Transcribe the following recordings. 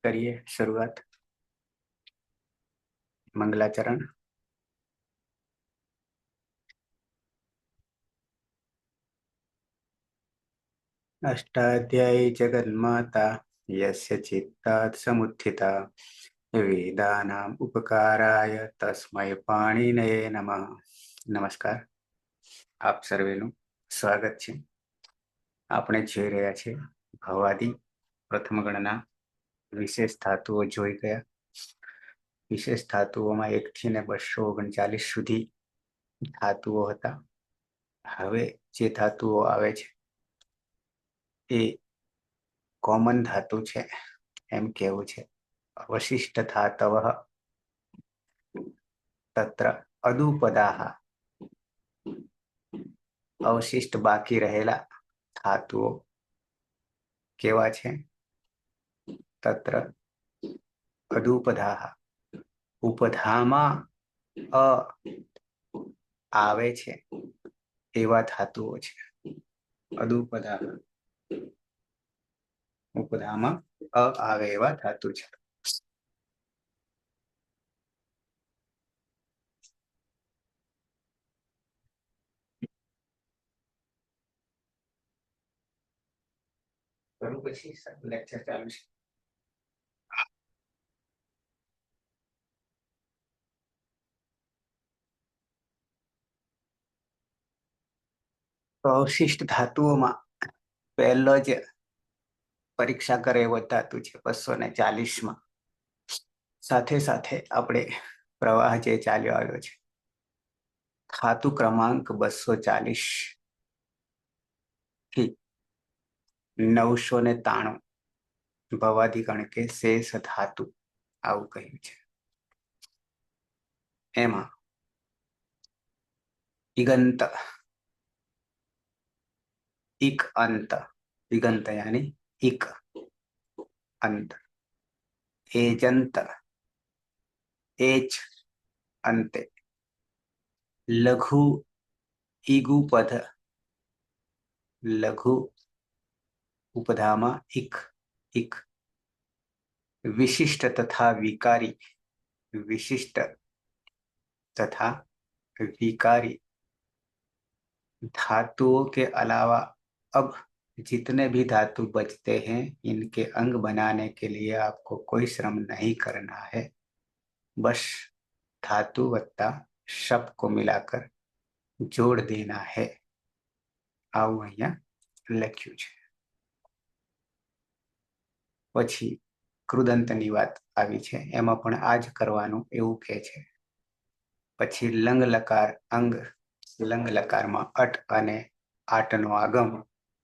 करिए शुरुआत। मंगलाचरण। अष्टाध्यायी जगन्माता यस्य चित्तात् समुत्थिता वेदानाम् उपकाराय तस्मै पाणिनये नमः। नमस्कार, आप सर्वेનું સ્વાગત છે। આપણે જોઈ રહ્યા છે ભવાદી પ્રથમ ગણના વિશેષ ધાતુઓ જોઈ ગયા। વિશેષ ધાતુઓમાં 1 થી 239 સુધી ધાતુઓ હતા। હવે જે ધાતુઓ આવે છે એ કોમન ધાતુ છે એમ કેવું છે। अवशिष्ट धातवः तत्र अदुपदाः, अवशिष्ट बाकी रहेला धातुओ केवा छे? तत्र अदुपदाः। उपधामा अ आवे छे एवा धातुओ छे। अदुपदाः उपधामा अ आवे एवा धातु छे। પછી લેક્ચર ચાલુ છે। तो अवशिष्ट धातुओं पहलो ज परीक्षा करे एवो धातु छे 240 में। साथे साथे आपणे प्रवाह जे चाल्यो आव्यो छे धातु क्रमांक 240 थी 993 भवादी गणके शेष धातु आवुं कह्युं छे। एमां इगंत, इक अंत, इगंत यानी इक अंत, एजंत, एच अंते, लघु इगुपद, लघु उपधामा इक, इक, विशिष्ट तथा विकारी, विशिष्ट तथा विकारी। धातुओं के अलावा अब जितने भी धातु बचते हैं इनके अंग बनाने के लिए आपको कोई श्रम नहीं करना है। बस धातु वत्ता शब्द को मिलाकर जोड़ देना है। आવું અહીંયા લખ્યું છે। પછી કૃદંતની વાત આવી છે એમાં પણ આ જ કરવાનું એવું કહે છે। પછી લંગ લકાર અંગ, લંગ લકારમાં અટ અને આટનો આગમ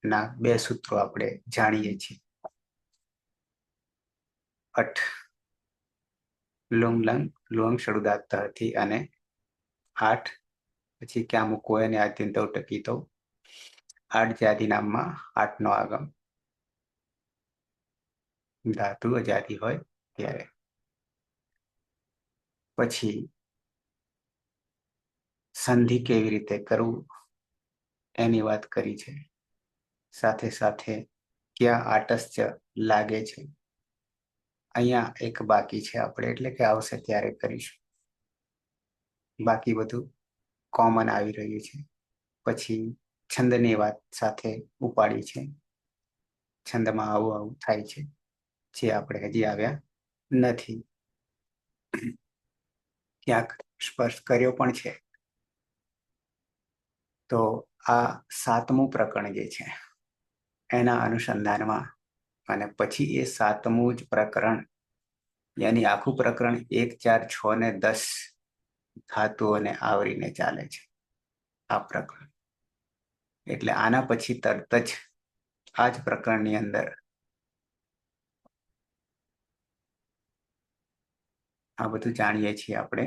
ના 2 સૂત્રો આપણે જાણીએ છીએ। અટ લુંગ લંગ લુંગ શરૂદાત હતી અને આઠ પછી ક્યાં મૂકવો એને આદ્યંત ટકી તો આઠ જાતિ નામમાં આઠનો આગમ ધાતુ અજાતિ હોય ત્યારે। પછી સંધિ કેવી રીતે કરવું એની વાત કરી છે। સાથે સાથે ક્યાં આટસ્ય લાગે છે અહીંયા એક બાકી છે આપણે એટલે કે આવશે ત્યારે કરીશું। બાકી બધું કોમન આવી રહ્યું છે। પછી છંદની વાત સાથે ઉપાડી છે। છંદમાં આવું આવું થાય છે જે આપણે હજી આવ્યા નથી। ક્યાંક સ્પર્શ કર્યો પણ છે। તો આ 7મું પ્રકરણ જે છે એના અનુસંધાનમાં અને પછી એ 7મું જ પ્રકરણ यानी आखू प्रकरण 1, 4, 6 ने 10 धातुओने आवरीने चाले छे आ प्रकरण। एटले आना पछी तरत ज आज प्रकरणनी अंदर आ बधुं जाणीए छीए आपणे।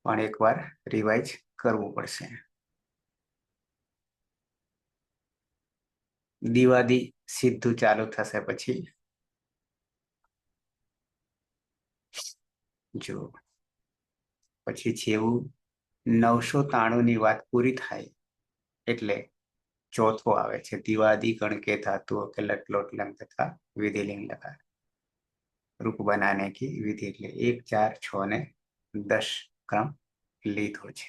पण एकवार रिवाइज करवुं पड़शे। दिवादी सीधું ચાલુ થશે પછી જો પછી જેવું 993 ની વાત પૂરી થાય એટલે ચોથો આવે છે દિવાદી गणके धातुओं के लट लोट लंग तथा विधिलिंग लगा रूप बनाने की विधि એટલે 1 4 6 ને 10 ક્રમ લીધો છે.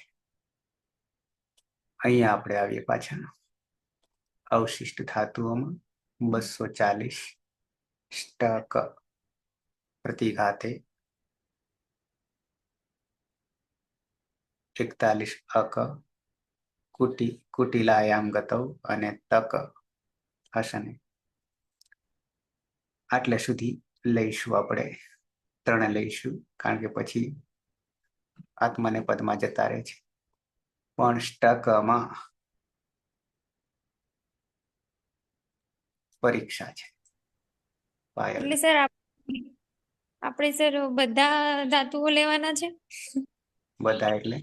અહીંયા આપણે આવીએ પાછા અવશિષ્ટ ધાતુઓમાં 240 સ્ટક प्रतिघाते 41 अक कुटिलायाम गतौ અને તક હસને આટલે સુધી લઈશું આપણે 3 લઈશું કારણ કે પછી આત્માને પદમાં જતા રહે છે પણ સ્ટકમાં પરીક્ષા છે. એટલે સર આપણે સર બધા ધાતુઓ લેવાના છે બધા એટલે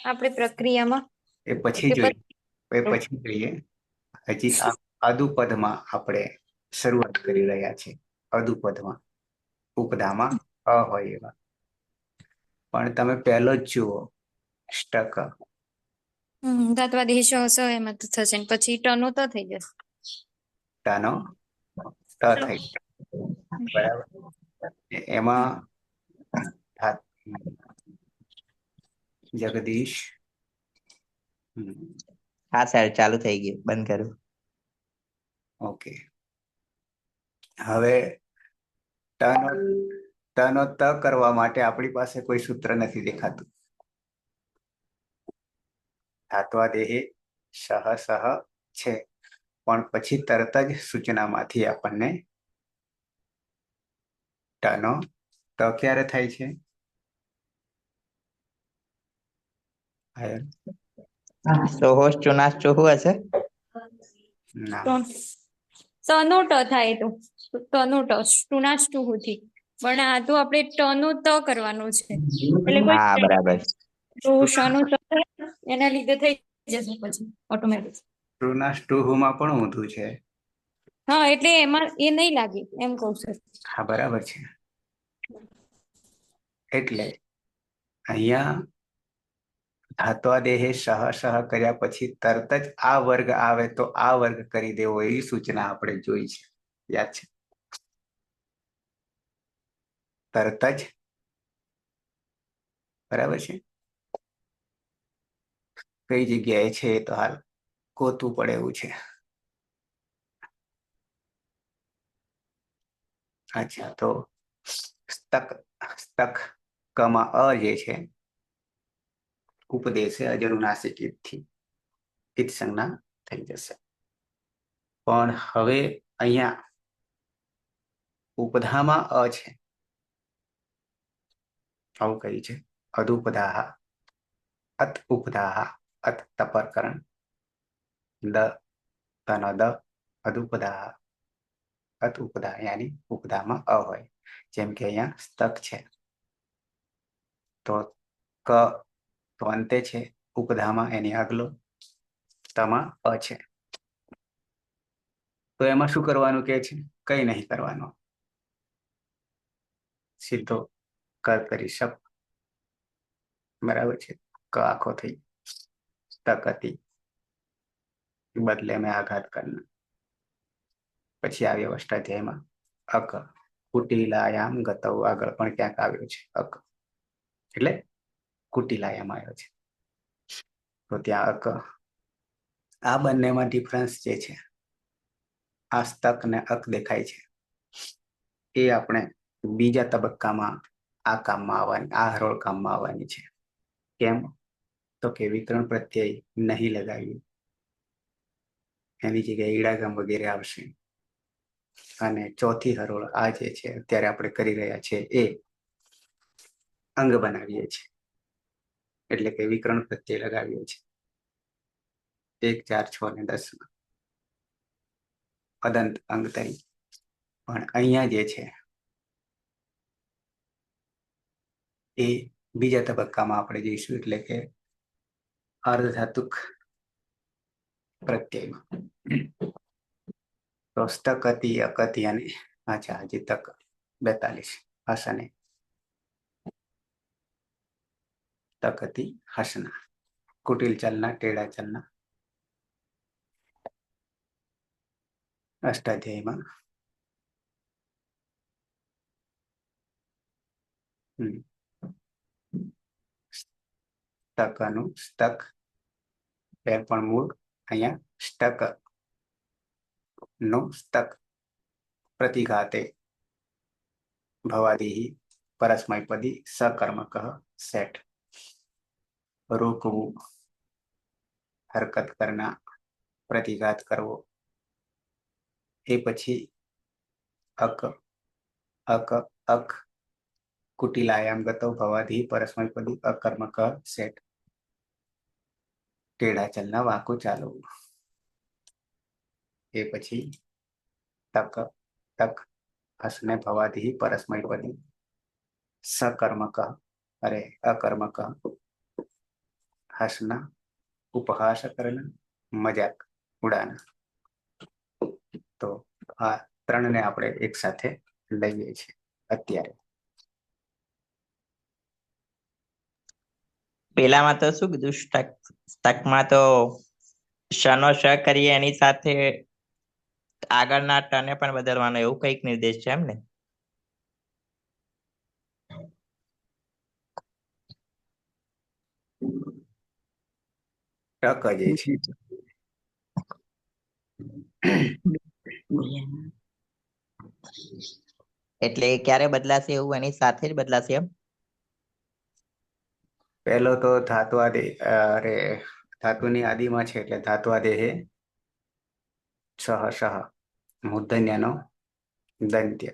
આપણે પ્રક્રિયામાં એ પછી જોઈએ હજી આ અદુપદમાં આપણે શરૂઆત કરી રહ્યા છીએ. અદુપદમાં ઉપદામાં અ હોય એવા પણ તમે પહેલો જ જુઓ સ્ટક ધાત્વાદેહ સ એમાં તો થશે ને પછી ટનો તો થઈ જશે ટાનો ત થઈ બરાબર. એમાં જગદીશ હા સર ચાલુ થઈ ગયું બંધ કરું. ઓકે હવે ટનો ત કરવા માટે આપણી પાસે કોઈ સૂત્ર નથી દેખાતું. ધાત્વાદેહ સહ સહ છે પણ પછી તરત જ સૂચનામાંથી આપણને ટનો ત ક્યારે થાય છે સોહોશ ચુનાશ ચોહુ હશે ના સનો ટ થાય તો તનો ટ ટુના ટુ થી પણ આ તો આપણે ટનો ત કરવાનું છે એટલે હા બરાબર કોઈ શનો ત એના લીધે થઈ જશે પછી ઓટોમેટિક. ટ્રુના સ્ટુહુમાં પણ ઊંધું છે. હા એટલે એમાં એ નહીં લાગે એમ કહું છું. હા બરાબર છે. એટલે અહીંયા ધાત્વાદેહ સહ સહ કર્યા પછી તરત જ આ વર્ગ આવે તો આ વર્ગ કરી દેવો એવી સૂચના આપણે જોઈ છે. યાદ છે તરત જ બરાબર છે. કઈ જગ્યાએ છે તો હાલ ગોતવું પડે એવું છે. અચ્છા તો સ્તક કમાં અ જે છે ઉપદેશે અજરુનાસિક ઈદથી ઈદ સંજ્ઞા થઈ જશે. પણ હવે અહીંયા ઉપધામાં અ છે આવું કહી છે અદુપદાહ અત ઉપદાહ અત તપરકરણ દ તનો દ અદુપદાહ અત ઉપદા યાની ઉપદામાં અ હોય જેમ કે અહીંયા સ્તક છે તો ક તો અંતે છે ઉપધામાં એની આગલો તમાં અ છે તો એમાં શું કરવાનું કે છે કઈ નહીં કરવાનું સીધો કર કરી શક બરાબર છે ક આખો થઈ તક હતી બદલે મેં આઘાત કરના પછી આવ્યો અષ્ટાધ્યાયમાં અક કુટિલાયામ ગતવ આગળ પણ ક્યાંક આવ્યો છે અક એટલે કુટિલાયામ આવ્યો છે તો ત્યાં અક આ બંનેમાં ડિફરન્સ જે છે આ સ્તક ને અક દેખાય છે એ આપણે બીજા તબક્કામાં આ કામમાં આવવાની આ હરોળ કામમાં આવવાની છે. કેમ તો કે વિકરણ પ્રત્યય નહીં લગાવ્યું એની જગ્યાએ ઈડાગમ વગેરે આવશે અને ચોથી હરોળ આ જે છે અત્યારે આપણે કરી રહ્યા છે એ અંગ બનાવીએ છીએ એટલે કે વિકરણ પ્રત્યય લગાવીએ છીએ 1 4 6 ને 10 અદંત અંગ તરીકે પણ અહીંયા જે છે એ બીજા તબક્કામાં આપણે જઈશું એટલે કે અર્ધધાતુક પ્રત્યયમાં તો સ્તકતિ અકતિ અને અચ્છા હજી તક 42 હસને તકતિ હસના કુટિલ ચલના ટેढ़ा चलना અષ્ટાધ્યાયમાં સ્તકનું સ્તક એ પણ મૂળ અહીંયા સ્તક નું સ્તક પ્રતિઘાતે ભવાદિ પરસ્મૈપદી सकर्मक सेट रोकવું हरकत करना प्रतिघात करवो એ પછી અક અક અક કુટિલાયામ ગતો ભવાદિ પરસ્મૈપદી અકર્મક સેટ ટેढ़ા ચલના વાંકું ચાલવું એ પછી તક તક હસને ભવાદિ પરસ્મૈપદી सकर्मक अरे अकर्मक हसना उपहास करना मजाक उड़ाना तो आ त्रण ने આપણે એક સાથે લઈએ છીએ અત્યારે પેલામાં તો શું કીધું સ્ટકમાં તો શનો શ કરીએ એની સાથે આગળના ટને પણ બદલવાનો એવું કઈક નિર્દેશ છે એમ ને? ટક જે છે એટલે એ ક્યારે બદલાશે એવું એની સાથે જ બદલાશે એમ? પહેલો તો ધાત્વાદે અરે ધાતુની આદિમાં છે એટલે ધાત્વાદેહે સહ સહ મૂર્ધન્યનો દંત્ય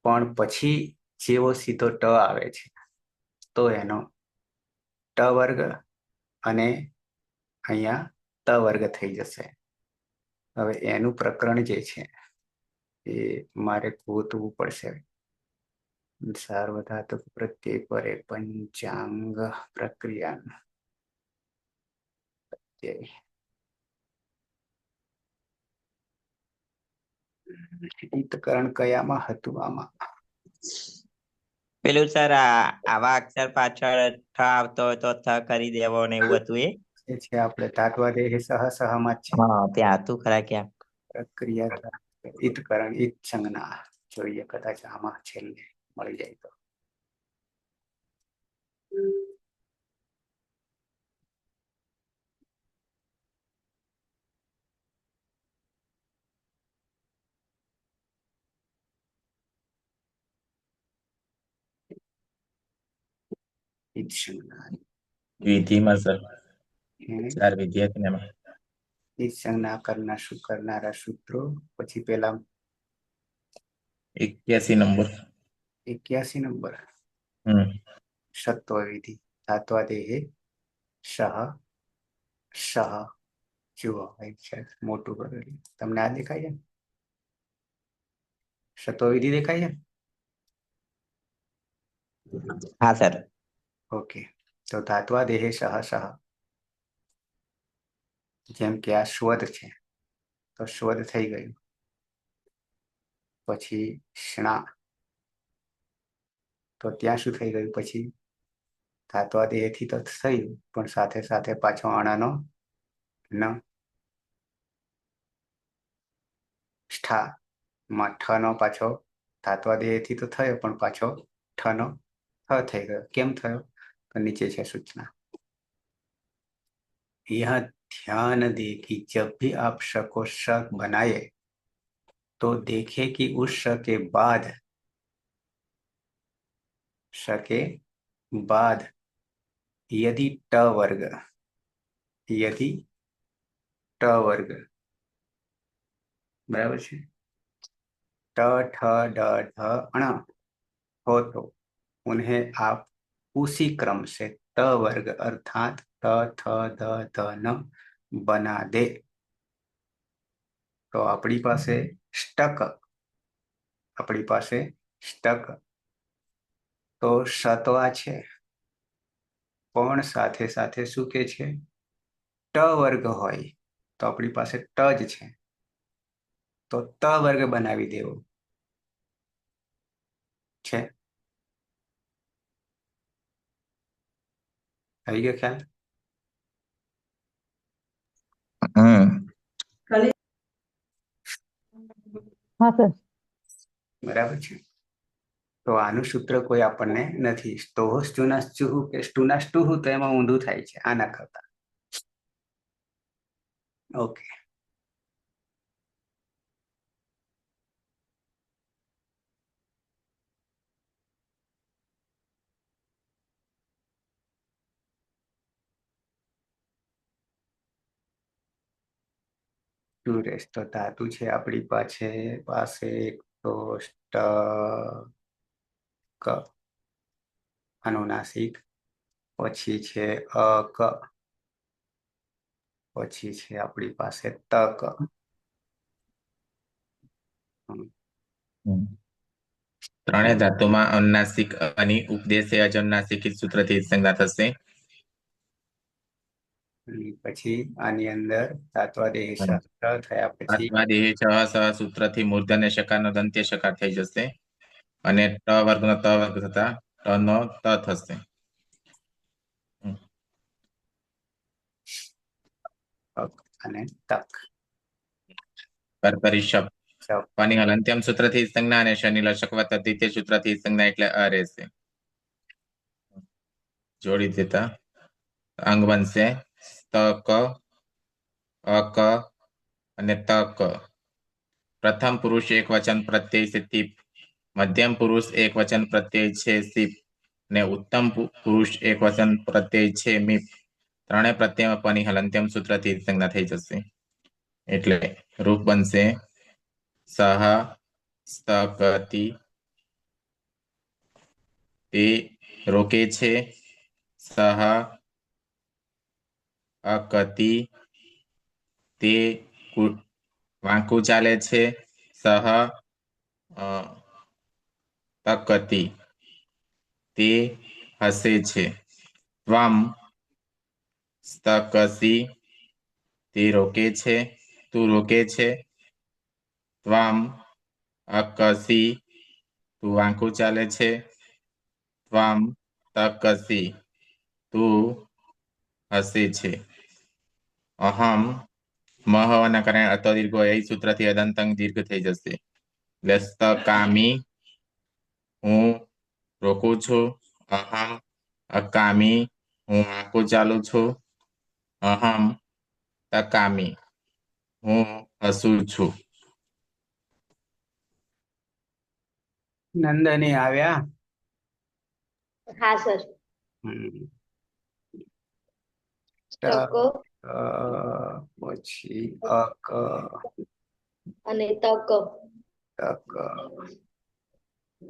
પણ પછી જેવો સીધો ટ આવે છે તો એનો ટ વર્ગ અને અહીંયા ત વર્ગ થઈ જશે હવે એનું પ્રકરણ જે છે એ મારે ગોતવું પડશે સાર્વધાતુક પ્રત્યય પરે પંચાંગ પ્રક્રિયા હિતકરણ કયામાં હતું આમાં પેલું સર આવા અક્ષર પાછળ ઠ આવતો હોય તો થ કરી દેવો ને એવું હતું એ છે આપણે ધાત્વાદેહ સહ સહમાં જ છે હા ત્યાં હતું ખરા ક્યાં પ્રક્રિયા હિતકરણ હિત સંજ્ઞા જોઈએ કદાચ આમાં છેલ્લે મળી જાય તો હિત સંજ્ઞા વિધિમાં સર હે 4 વિદ્યાર્થીને હિત સંજ્ઞા કરનારા સૂત્રો પછી પેલા 81 નંબર 81 નંબર સત્વ વિધિ ધાત્વાદેહે સહ સહ જુઓ છે મોટું કરેલું તમને આ દેખાય છે સત્વ વિધિ દેખાય છે હા સર ઓકે તો ધાત્વાદેહે સહ સહ જેમ કે આ સ્વદ છે તો સ્વદ થઈ ગયું પછી ષ્ણા તો ત્યાં શું થઈ ગયું પછી ધાત્વાદેહથી તો થયું પણ સાથે સાથે પાછો અણનો ન ષ્ઠા માં ઠ નો પાછો ધાત્વાદેહથી તો થયો પણ પાછો ઠ નો થ થઈ ગયો કેમ થયો તો નીચે છે सूचना यह ध्यान दे कि जब भी आप श को श बनाए तो देखे कि उस श के बाद यदि ट वर्ग बराबर है ट ठ ड ढ अण हो तो उन्हें आप उसी क्रम से त वर्ग अर्थात त थ द ध न बना दे तो अपनी पासे स्टक तो सत्वा छे पण साथे साथे शू के छे ट वर्ग होय तो अपनी पासे ट ज छे तो त वर्ग बनावी देवो छे आई गयो ख्याल હા સર. બરાબર છે. તો આનું સૂત્ર કોઈ આપણને નથી. સ્તોહ સ્ટુનાસ્ચુહુ કે સ્ટુનાસ્ટુહુ તો એમાં ઊંધું થાય છે આના કરતા. ઓકે. સુરેશ તો ધાતુ છે આપણી પાસે એક તો ક અનુનાસિક, પછી છે અક, પછી છે આપણી પાસે તક. ત્રણેય ધાતુમાં અનુનાસિક અને ઉપદેશે અજનુનાસિક સૂત્રથી સંજ્ઞા થશે. પછી આની અંદર ધાત્વાદેહ સહસ્ત્ર થયા પછી આત્માદેહ સહ સૂત્રથી મૂર્ધન્ય શકારનો દંત્ય શકાર થઈ જશે અને ટ વર્ગનો ત વર્ગ થતા ટ નો ત થશે. અક અને તક. કર્કરી શબ્દ પાની અંત્યમ સૂત્રથી સંજ્ઞા અને શનિ લશકવત દ્વિતીય સૂત્રથી સંજ્ઞા એટલે અ રહેશે. જોડી દેતા અંગ બનશે તક, અક અને તક. પ્રથમ પુરુષ એક વચન પ્રત્યય છે તીપ, મધ્યમ પુરુષ એક વચન પ્રત્યય છે સીપ ને ઉત્તમ પુરુષ એક વચન પ્રત્યય છે મીપ. ત્રણેય પ્રત્યયમાં પની હલંત્યમ સૂત્રથી સંજ્ઞા થઈ જશે. એટલે રૂપ બનશે સહ સ્તકતિ, તે રોકે છે, સહ અકતિ, તે વાંકું ચાલે છે, સહ તકતિ, તે હસે છે. ત્વમ સ્તકસી, તે રોકે છે, તું રોકે છે. ત્વમ અકસી, તું વાંકું ચાલે છે. ત્વમ તકસી, તું હસે છે. અહમ મહવાના કારણે અતો દીર્ઘો એ સૂત્રથી અદંતંગ દીર્ઘ થઈ જશે. વ્યસ્તકામી, હું રોકું છું. અહમ અકામી, હું વાંકું ચાલું છું. અહમ તકામી, હું હસું છું. નંદની આવ્યા. હા સર. હમ. તક પછી અક, અને તક. તક,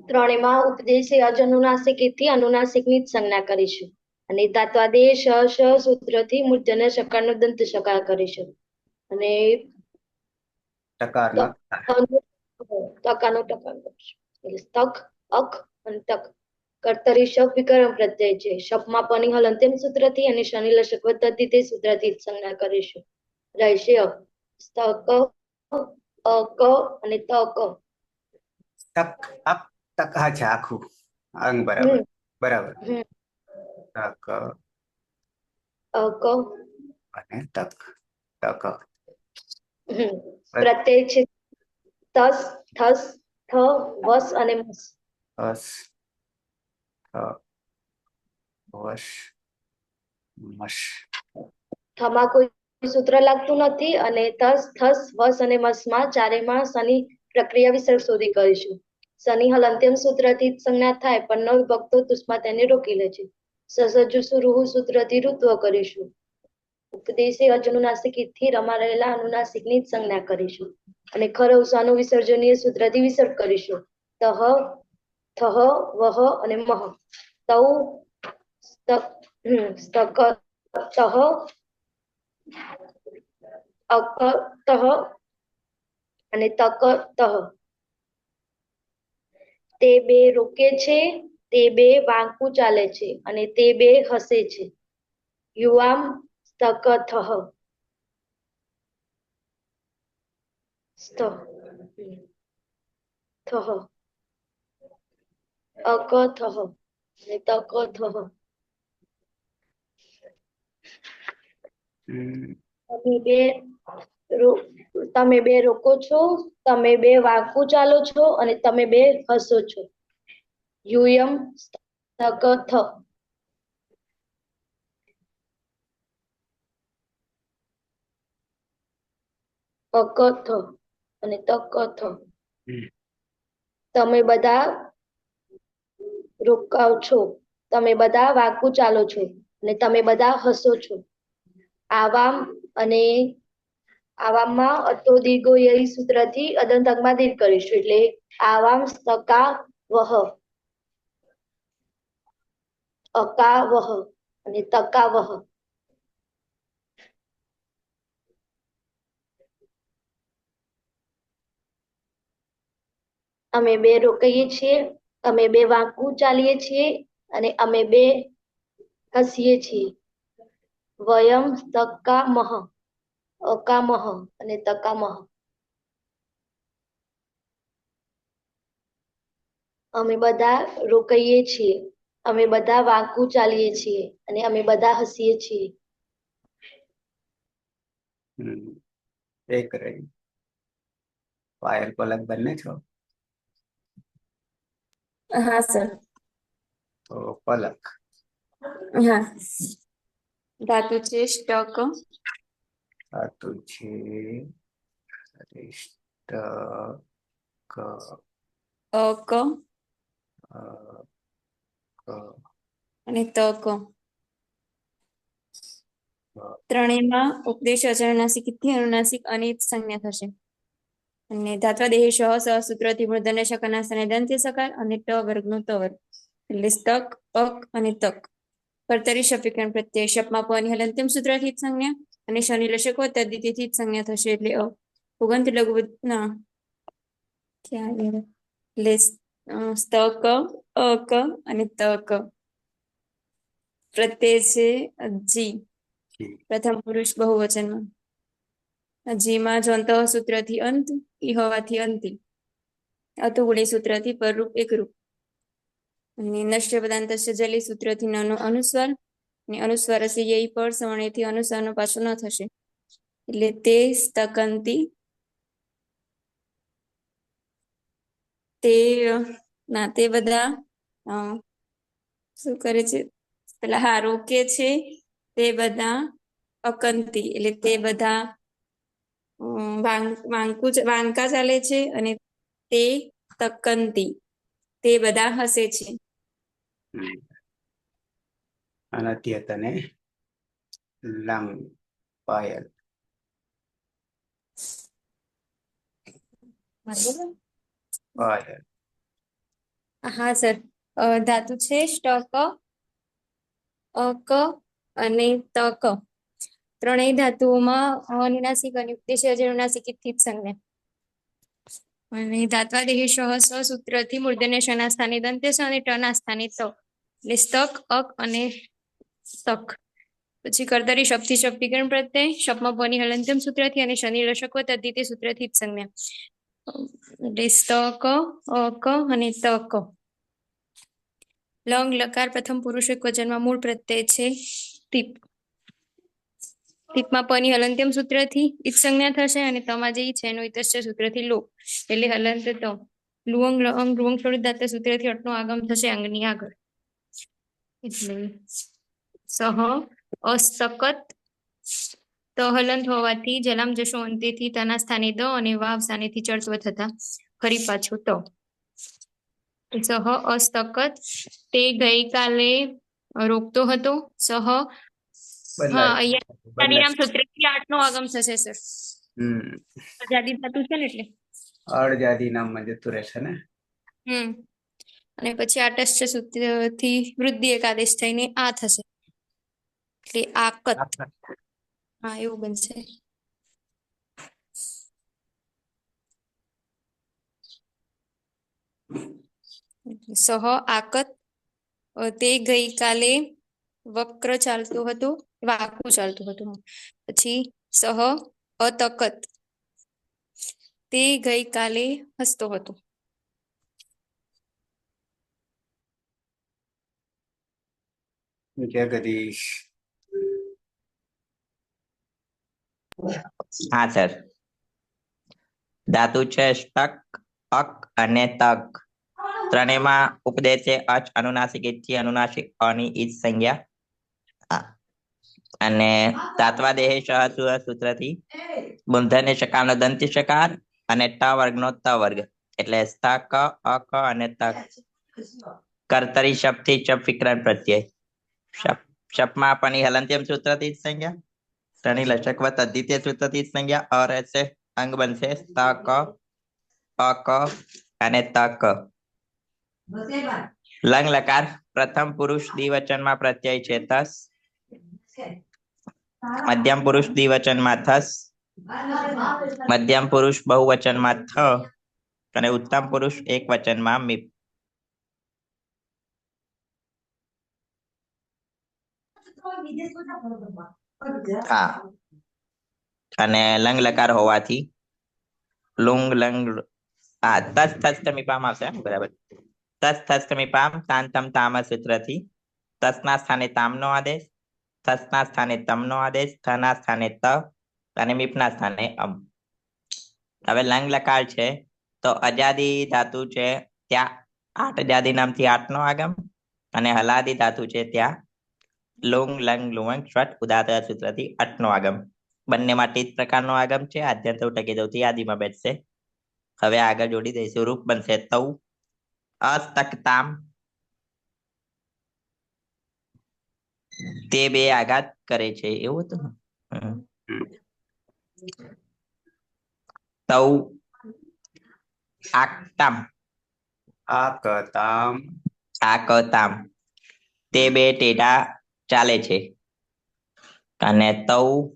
ત્રણેયમાં ઉપદેશે અજનુનાસિક થી અનુનાસિક ની જ સંજ્ઞા કરીશું. અને ધાત્વાદેહ શ સૂત્રથી મૂર્ધન્ય શકારનો દંત શકાર કરીશું. અને ટકારનો તકાનો ટકાર કરીશું. એટલે તક, અક અને તક. કર્તરી શબ વિકર્મ પ્રત્યય છે. શબમાં પની હલ અંતિમ સૂત્રથી અને શનિ લશક વધતી તે સૂત્રથી જ સંજ્ઞા કરીશું. રહેશે સ્તક, અક અને તક. તક અક તક. હા છે આખું અંગ બરાબર બરાબર. તક અક અને તક. તક પ્રત્યય છે તસ, થસ, થ, વસ અને મસ. અસ, થ, વશ, મશ. થમાં કોઈ સૂત્ર લાગતું નથી અને તસ, થસ, વસ અને મસમાં ચારેયમાં શનિ પ્રક્રિયા વિસર્ગ શોધી કરીશું. શનિ હલ અંત્યમ સૂત્રથી સંજ્ઞા થાય પણ ન વિભક્તો તુષ્માં તેને રોકી લે છે. સસજુ સુરુહુ સૂત્રથી ઋત્વ કરીશું. ઉપદેશી અજનુનાસિક થી રમા રહેલા અનુનાસિક ની જ સંજ્ઞા કરીશું. અને ખરવસાનું વિસર્જનીય સૂત્રથી વિસર્ગ કરીશું. તહ, થહ, વહ અને મહ. તૌ સ્તક, તહ, અક, તહ અને તક, તહ. તે બે રોકે છે, તે બે વાંકું ચાલે છે અને તે બે હસે છે. યુવામ સ્તક, થહ. સ્ત, થહ. અક, થહ અને તક, થહ. હમ. અને બે તમે બે રોકો છો, તમે બે વાંકું ચાલો છો અને તમે બે હસો છો. યુયમ સ્તકથ. અકથ અને તકથ. તમે બધા રોકાવ છો, તમે બધા વાંકું ચાલો છો અને તમે બધા હસો છો. આવામ અને આવામમાં અતો દીર્ઘો યઈ સૂત્રથી અદંત અંગમાં દીર્ઘ કરીશું એટલે આવામ સ્તકા વહ, અકા વહ અને તકા વહ. અમે બે રોકાઈએ છીએ, અમે બે વાંકું ચાલીએ છીએ અને અમે બે હસીએ છીએ. વયમ તકામહ, અકામહ અને તકામહ. અમે બધા રોકાઈએ છીએ, અમે બધા વાંકું ચાલીએ છીએ અને અમે બધા હસીએ છીએ. એક રહી. પાયલ પલક બંને છો? હા સર. તો પલક. હા. ધાતુ છે સ્ટક. ધાતુ છે ક અક અને તક. ત્રણેયમાં ઉપદેશ અચરનાસિક થી અનુનાસિક અને સંજ્ઞા થશે. અને ધાત્વાદેહ શ સૂત્રથી મૂર્ધન્ય શકના સ્થાને દંત્ય સકાર અને ટ વર્ગનો ત વર્ગ. એટલે સ્તક, અક અને તક. કર્તરી શપિકરણ પ્રત્યય શપમાં પની હલંત્યમ સૂત્રથી જ સંજ્ઞા અને શનિ લશક તદ્દિતિથી જ સંજ્ઞા થશે એટલે ઉગંત લઘુ ના એટલે સ્તક, અક અને તક. પ્રત્યય છે જી, પ્રથમ પુરુષ બહુવચનમાં. જીમાં જોંત સૂત્રથી અંત, ઈ હોવાથી અંતિ. અતુગુણી સૂત્રથી પરરૂપ એકરૂપ. અને નશ્ય પદાંતસ્ય જલી સૂત્રથી નાનો અનુસ્વાર. અને અનુસ્વાર ય પર સવર્ણથી અનુસ્વાર નો પાછો ન થશે. એટલે તે સ્તકંતી તે ના તે બધા શું કરે છે પેલા હા રોકે છે તે બધા અકંતી એટલે તે બધા વાંકા ચાલે છે અને તે તકંતી તે બધા હસે છે. અને તને લંગ પાયલ. પાયલ. હા સર ધાતુ છે સ્ટક, અક અને તક. ત્રણેય ધાતુઓમાં અનુનાસિક અને ઉપદેશય અનુનાસિક થી જ સંજ્ઞા. અને ધાત્વાદેહ સ સૂત્રથી મૂર્ધન્ય શના સ્થાને દંત્ય સ અને ટ ના સ્થાને ત. એટલે સ્તક, અક અને તક. પછી કર્તરી શક્તિ શક્તિકરણ પ્રત્યય શપમાં બની હલંતમ સૂત્રથી અને શનિ રશક તદ્ધિતિ સૂત્રથી જ સંજ્ઞા. સ્તક, અક અને તક. લંગ લકાર પ્રથમ પુરુષ એક વચનમાં મૂળ પ્રત્યય છે ટીપ. ટીપમાં પની હલંત્યમ સૂત્ર થી ઈજ સંજ્ઞા થશે અને તમા જે છે એનું ઇતશ્ય સૂત્ર થી લો એટલે હલંત તો લુઅંગ લઅંગ લુઅંગ છોડી દાતા સૂત્રથી અટનો આગમ થશે અંગની આગળ. એટલે સહ અસ્તકત તો હલંત હોવાથી જલામ જશો અંતેથી તના સ્થાને દ અને વાવ સ્થાનેથી ચર્ચવ થતા ફરી પાછું તો. સહ અસ્તકત તે ગઈકાલે રોકતો હતો સહ હા બદલાય અહિયાં બદલાય. સૂત્રથી 8 નો આગમ થશે સર. આજાદી થતું છે ને એટલે અળજાદી નામમાં જતું રહેશે ને. અને પછી આટશ્ચ સૂત્રથી વૃદ્ધિ એકાદેશ થઈને આ થશે. એટલે આકત હા એવું બનશે. સહ આકત તે ગઈકાલે વક્ર ચાલતું હતું વાકું ચાલતું હતું પછી સહ અતકત તે ગઈકાલે હસતો હતો. જગદીશ. હા સર, ધાતુ છે સ્ટક, અક અને તક. ત્રણેયમાં ઉપદેશ છે અચ, અનુનાસિક ઈથી, અનુનાસિક અની ઈજ સંજ્ઞા. અને તાત્વાદેહ સૂત્રથી મૂર્ધન્ય શકારનો દંતી શકાર અને ટ વર્ગનો ત વર્ગ એટલે સ્થક, અક અને તક. કર્તરી શબ્દથી શબ્દ વિકરણ પ્રત્યય. શપમાં આપણી હલંત્યમ સૂત્રથી જ સંજ્ઞા. શનિ લચકવત અદ્વિતીય સૂત્રથી જ સંજ્ઞા. અ રહેશે અંગ બનશે તક, અક અને તક. લંગ લકાર પ્રથમ પુરુષ દ્વિવચનમાં પ્રત્યય છે તસ. મધ્યમ પુરુષ દ્વિવચનમાં થસ. મધ્યમ પુરુષ બહુવચનમાં થ અને ઉત્તમ પુરુષ એક વચનમાં મીપ. હા, અને લંગ લકાર હોવાથી લુંગ લંગ તસ થસ તમીપામ આવશે બરાબર. તસ થસ તમીપામ તાંતમ તામ સૂત્રથી તસના સ્થાને તામનો આદેશ, થસના સ્થાને તમનો આદેશ, થના સ્થાને ત અને મીપના સ્થાને અમ. હવે લંગ લકાર છે તો અજાદી ધાતુ છે ત્યાં આઠ અજાદી નામથી આઠ નો આગમ અને હલાદી ધાતુ છે ત્યાં લુંગ લંગ લુંગ સ્વટ ઉદાત સૂત્રથી અઠ નો આગમ. બંનેમાં તે જ પ્રકારનો આગમ છે. આદ્યંત ટકી દઉં યાદીમાં બેઠશે. હવે આગળ જોડી દઈશું. રૂપ બનશે તૌ, અસ્તકતામ. તે બે આઘાત કરે છે એવું હતું. તૌ આકતામ, આકતામ, આકતામ. તે બે ટેઢા ચાલે છે. અને તૌ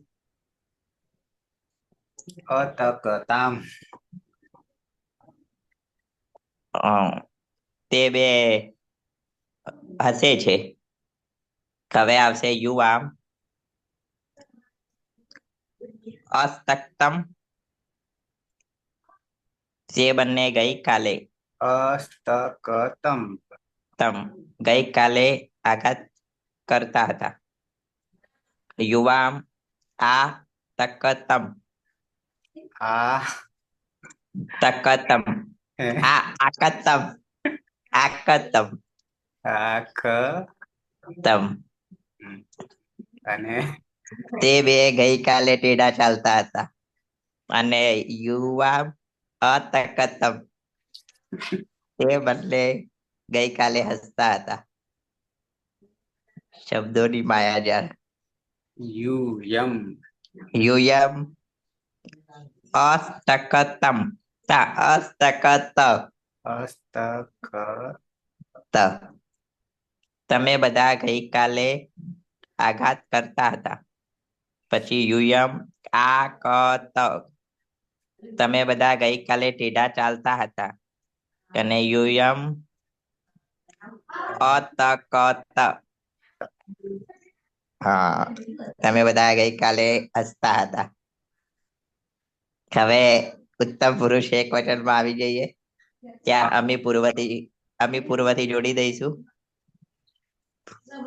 અતકતામ, તે બે હસે છે. હવે આવશે યુવામ, અસ્તક્તમ. તે બંને ગઈકાલે અસ્તકતમ, ગઈકાલે આઘાત કરતા હતા. યુવામ આ તકતમ, આ તકતમ, આ આકતમ, આકતમ, આખ તમ. અને તે બે ગઈકાલે ટેઢા ચાલતા હતા. અને યુવા અતકતમ, તે બદલે ગઈકાલે હસતા હતા. શબ્દોની માયાજાળ. યુયમ, યુયમ અસ્તકતમ, અસ્તકત, અસ્તક, તમે બધા ગઈકાલે આઘાત કરતા હતા. પછી યુયમ આ ક ત, તમે બધા ગઈકાલે ટેઢા ચાલતા હતા. અને યુયમ અતકત, હા, તમે બધા ગઈકાલે હસતા હતા. હવે ઉત્તમ પુરુષ એક વચનમાં આવી જઈએ. ત્યાં અમી પૂર્વથી જોડી દઈશું.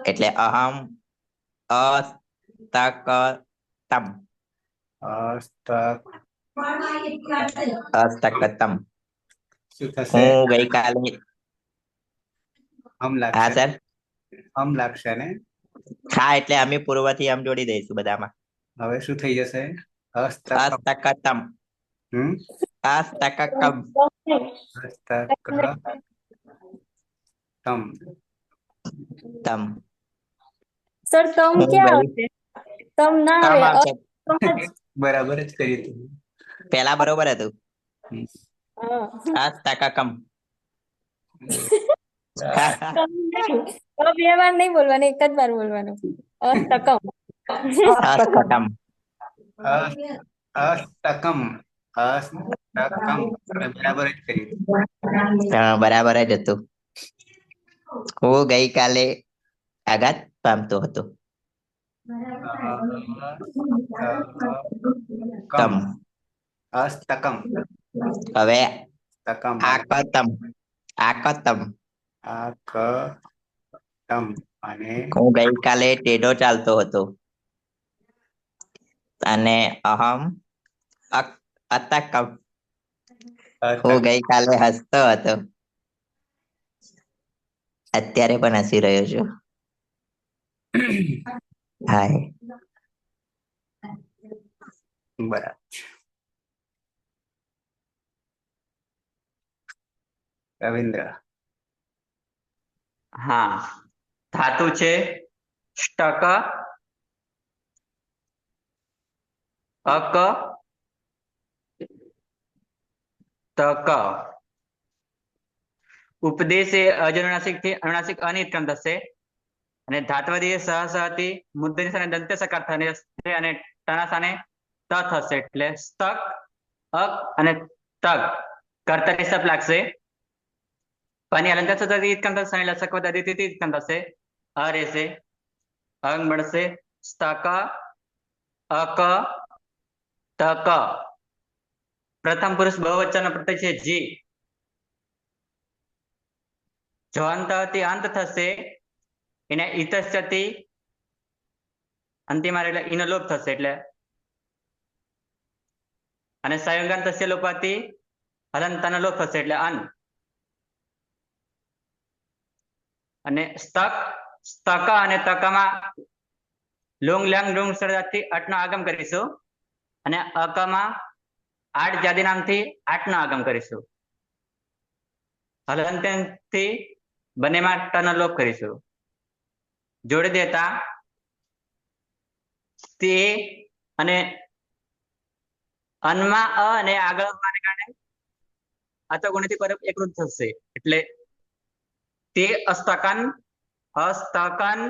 એટલે અહમ અસ્તકતમ, અસ્તકતમ. શું થશે? હું ગઈકાલે, હમ હા લાગશે, સર, હમ લાગશે ને? હા, એટલે અમી પૂર્વથી આમ જોડી દઈશું બધામાં. હવે શું થઈ જશે? અસ્તકમ, અસ્તકતમ, અસ્તકકમ, અસ્તકતમ, તમ. સર તમ હું ક્યાં ગઈ આવશે? તમ ના કામ આવે. આવશે. બરાબર જ કર્યું તું. પેલા બરોબર હતું. હા. અસ્તકકમ. બે વાર નહીં બોલવાનું, એક જ વાર બોલવાનું. અસ્તકમ. અસ્તકમ. અસ્તકમ, અસ્તકમ. બરાબર જ કર્યું. હા, બરાબર જ હતું. હું ગઈકાલે આઘાત પામતો હતો. તમ. અસ્તકમ, હવે તકમ, આકતમ, આકતમ. આકતમ અને હું ગઈકાલે ટેઢો ચાલતો હતો. અને અહમ અતક. અતક. હું ગઈકાલે હસતો હતો, અત્યારે પણ હસી રહ્યો છું. હાય. બરાબર છે. રવિન્દ્ર. હા, ધાતુ છે સ્ટક, અક, તક. ઉપદેશ એ અજનુનાસિક થી અનુનાસિક અનિત ક્રમ થશે અને ધાત્વદી સહ સહથી મુદ્દની સ્થાને દંત્ય સકાર થશે અને ટના સ્થાને ત થશે એટલે સ્તક, અક અને તક કર્તાની સપ લાગશે. પાની અલંકાર સૂત્રથી ઈદ ક્રમ થશે અને લસકવદ અદિતિથી ઈદ ક્રમ થશે. અ રહેશે, અંગ મળશે સ્તક, અક, તક. પ્રથમ પુરુષ બહુવચન પ્રત્યય છે જી. જો અંતથી અંત થશે એને ઇતસ્યથી અંતિમ એટલે ઈનો લોપ થશે એટલે અને સંયોગાન તસ્ય લોપાથી હલંતાનો લોપ થશે એટલે અન. અને સ્તક, સ્તક અને તકમાં લુંગ લંગ લુંગ સરદાથી અટનો આગમ કરીશું અને અકમાં આઠ જાતિ નામથી આઠનો આગમ કરીશું. હલંતથી બંનેમાં ટનો લોપ કરીશું. જોડી દેતા તે અને અનમાં અ અને આગળ આવવાને કારણે અતગુણથી પર એકરૂપ થશે એટલે તે અસ્તકન, અસ્તકન,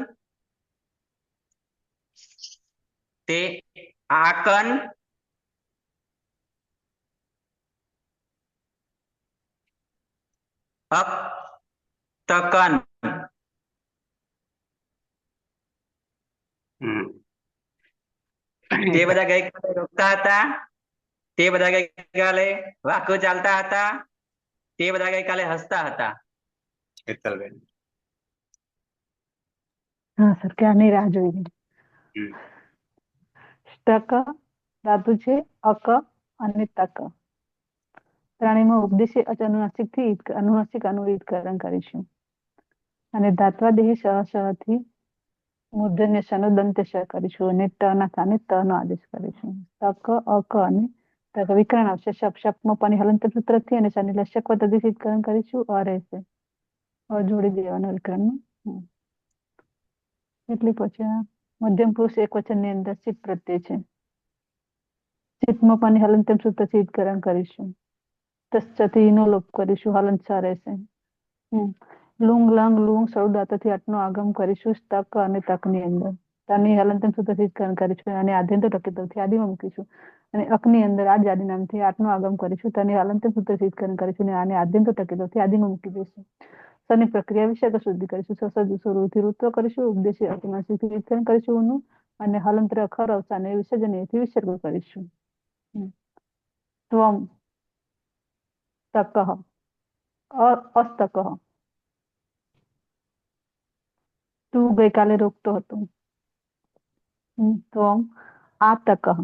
તે આકન, અપતકન. તે બધા ગઈકાલે રોકતા હતા, તે બધા ગઈકાલે વાક્યો ચાલતા હતા, તે બધા ગઈકાલે હસતા હતા. હેતલબેન. હા સર, ક્યારની રાહ જોઈ રહી. સ્ટક ધાતુ છે અક અને તક. ત્રણેયમાં ઉપદેશ અનુનાસિક થી અનુનાસિક અનુઈદકરણ કરીશું અને ધાત્વા દેહ સહથી મૂર્ધન્ય શનો દંત શ કરીશું અને ટ ના સ્થાને ત નો આદેશ કરીશું. તક, અક અને તક વિકરણ આવશે. શપમાં પાણી હલંત સૂત્ર થી અને શનિ લશક પદ્ધતિકરણ કરીશું. અ રહેશે, અ જોડી દેવાનું વિકરણનું. એટલે પછી મધ્યમ પુરુષ એક વચન ની અંદર ચિત્ત પ્રત્યય છે. ચિત્તમાં પાણી હલંતમ સૂત્ર થી ઈદકરણ કરીશું. તસ્ચથી નો લોપ કરીશું. હલંત સ રહેશે. લુંગ લંગ લુંગ સૌદાતથી આઠનો આગમ કરીશું. તક અને તકની અંદર તની હલંતમ સૂત્ર થી ઈદકરણ કરીશું અને આદ્યંત ટકેતવથી આદિમાં મૂકીશું અને અકની અંદર આ જાતિ નામથી આઠનો આગમ કરીશું. તની હલંતમ સૂત્ર થી ઈદકરણ કરીશું અને આને આદ્યંત ટકેતવથી આદિમાં મૂકી દઈશું. સની પ્રક્રિયા વિશે શુદ્ધિ કરીશું. સ્વરૂપથી ઋત્વ કરીશું. ઉપદેશી અનુનાસિકથી ઈદકરણ કરીશું નું અને હલંત્ર અખર અવસાને વિસર્જનથી વિસર્ગ કરીશું. ત્વમ તકઃ અસ્તકઃ. તું ગઈકાલે રોકતો હતો. ત્વમ આ તકઃ.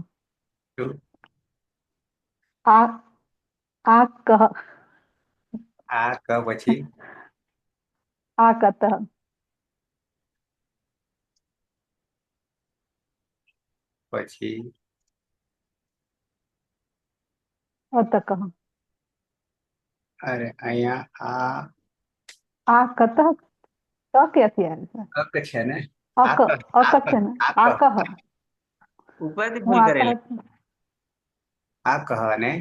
આ કહ. આ ક પછી આ કતઃ. પછી અતકઃ. અરે અહીંયા આ કતઃ ત ક્યાંથી આવે છે? અક છે ને, અક અક છે ને, આકહ. ઉપરથી હું ભૂલ આકહ કરેલી. આ કહ અને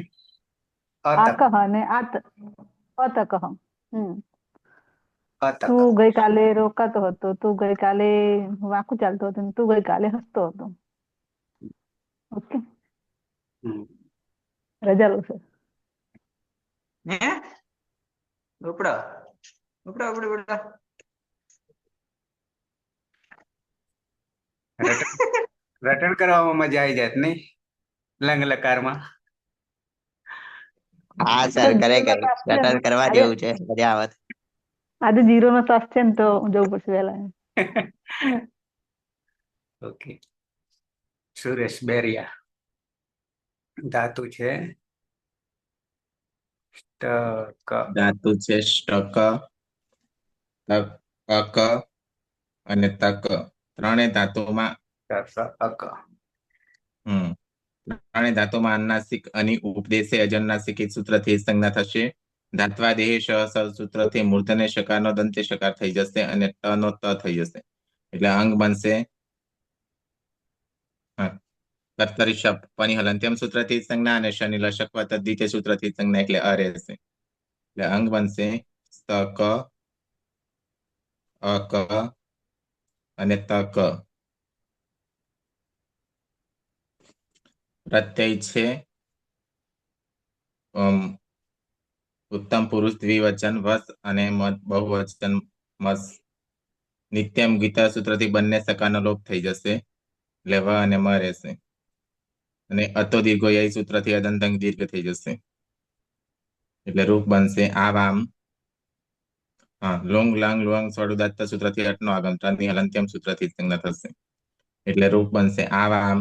આકહ અને અતકહ. અતક. તું ગઈકાલે રોકાતો હતો, તું ગઈકાલે વાંકું ચાલતો હતો, તું ગઈકાલે હસતો હતો. ઓકે, રજા લો સર. હે ઉપડો ઉપડો ઉપડો ઉપડો. રટણ કરવામાં મજા આવી જાત નહીં લંગ લકારમાં. હા સર, ખરેખર રટણ કરવા જેવું છે, મજા આવત. આજે 0 નો તાસ છે ને તો જવું પડશે વહેલા. ઓકે. સુરેશ બેરિયા. ધાતુ છે ટક. ધાતુ છે સ્ટક, અક અને તક. ત્રણેય ધાતુમાં ટક અક. ત્રણેય ધાતુમાં અનુનાસિક અની ઉપદેશે અજનુનાસિક એક સૂત્રથી સંજ્ઞા થશે. ધાત્વાદેહ શ સ સૂત્રથી મૂર્ધને શકારનો દંતે શકાર થઈ જશે અને ટ નો ત થઈ જશે. એટલે અંગ બનશે કર્તરી શપ પની હલંત્યમ સૂત્રથી સંજ્ઞા અને શનિ લશક તદ્ધિતે સૂત્રથી સંજ્ઞા એટલે અ રહેશે. એટલે અંગ બનશે સ્તક, અક અને તક. પ્રત્યય છે ઉત્તમ પુરુષ દ્વિવચન વસ અને બહુવચન મસ. નિત્યમ ગીતા સૂત્રથી બંને સકારનો લોપ થઈ જશે એટલે વ અને મ રહેશે. અને અતો દીર્ઘો ય સૂત્રથી અદંતંગ દીર્ઘ થઈ જશે એટલે રૂપ બનશે આવામ. લોંગ લાંગ લુઆંગ સ્વરુદાત્ત સૂત્રથી અટનો આગમ ત્રણની હલંત્યમ સૂત્રથી સંજ્ઞા થશે એટલે રૂપ બનશે આવામ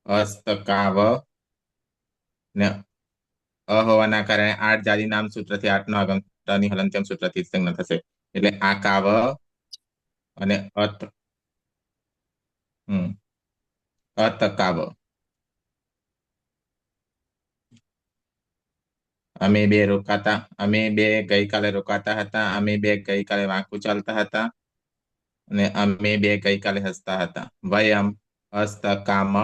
અસ્તકાવ. ને અ હોવાના કારણે આઠ જાતિ નામ સૂત્રથી આઠનો આગમ ટની હલંત્યમ સૂત્રથી સંજ્ઞા થશે એટલે આકાવ અને અતકાવ. અમે બે ગઈકાલે રોકાતા હતા. અમે બે ગઈકાલે વાંકું ચાલતા હતા અને અમે બે ગઈકાલે હસતા હતા. વયમ અસ્તકામ,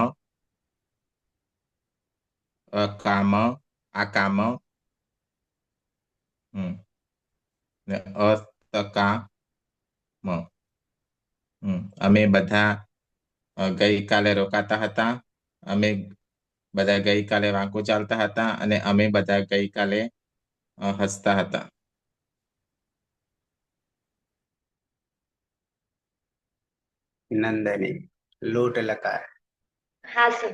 અકામ, આકામ ને અસ્તકામ. અમે બધા ગઈકાલે રોકાતા હતા. અમે બધા ગઈકાલે વાંકું ચાલતા હતા અને અમે બધા ગઈકાલે હસતા હતા. નંદની લોટ લકાર. હા સર.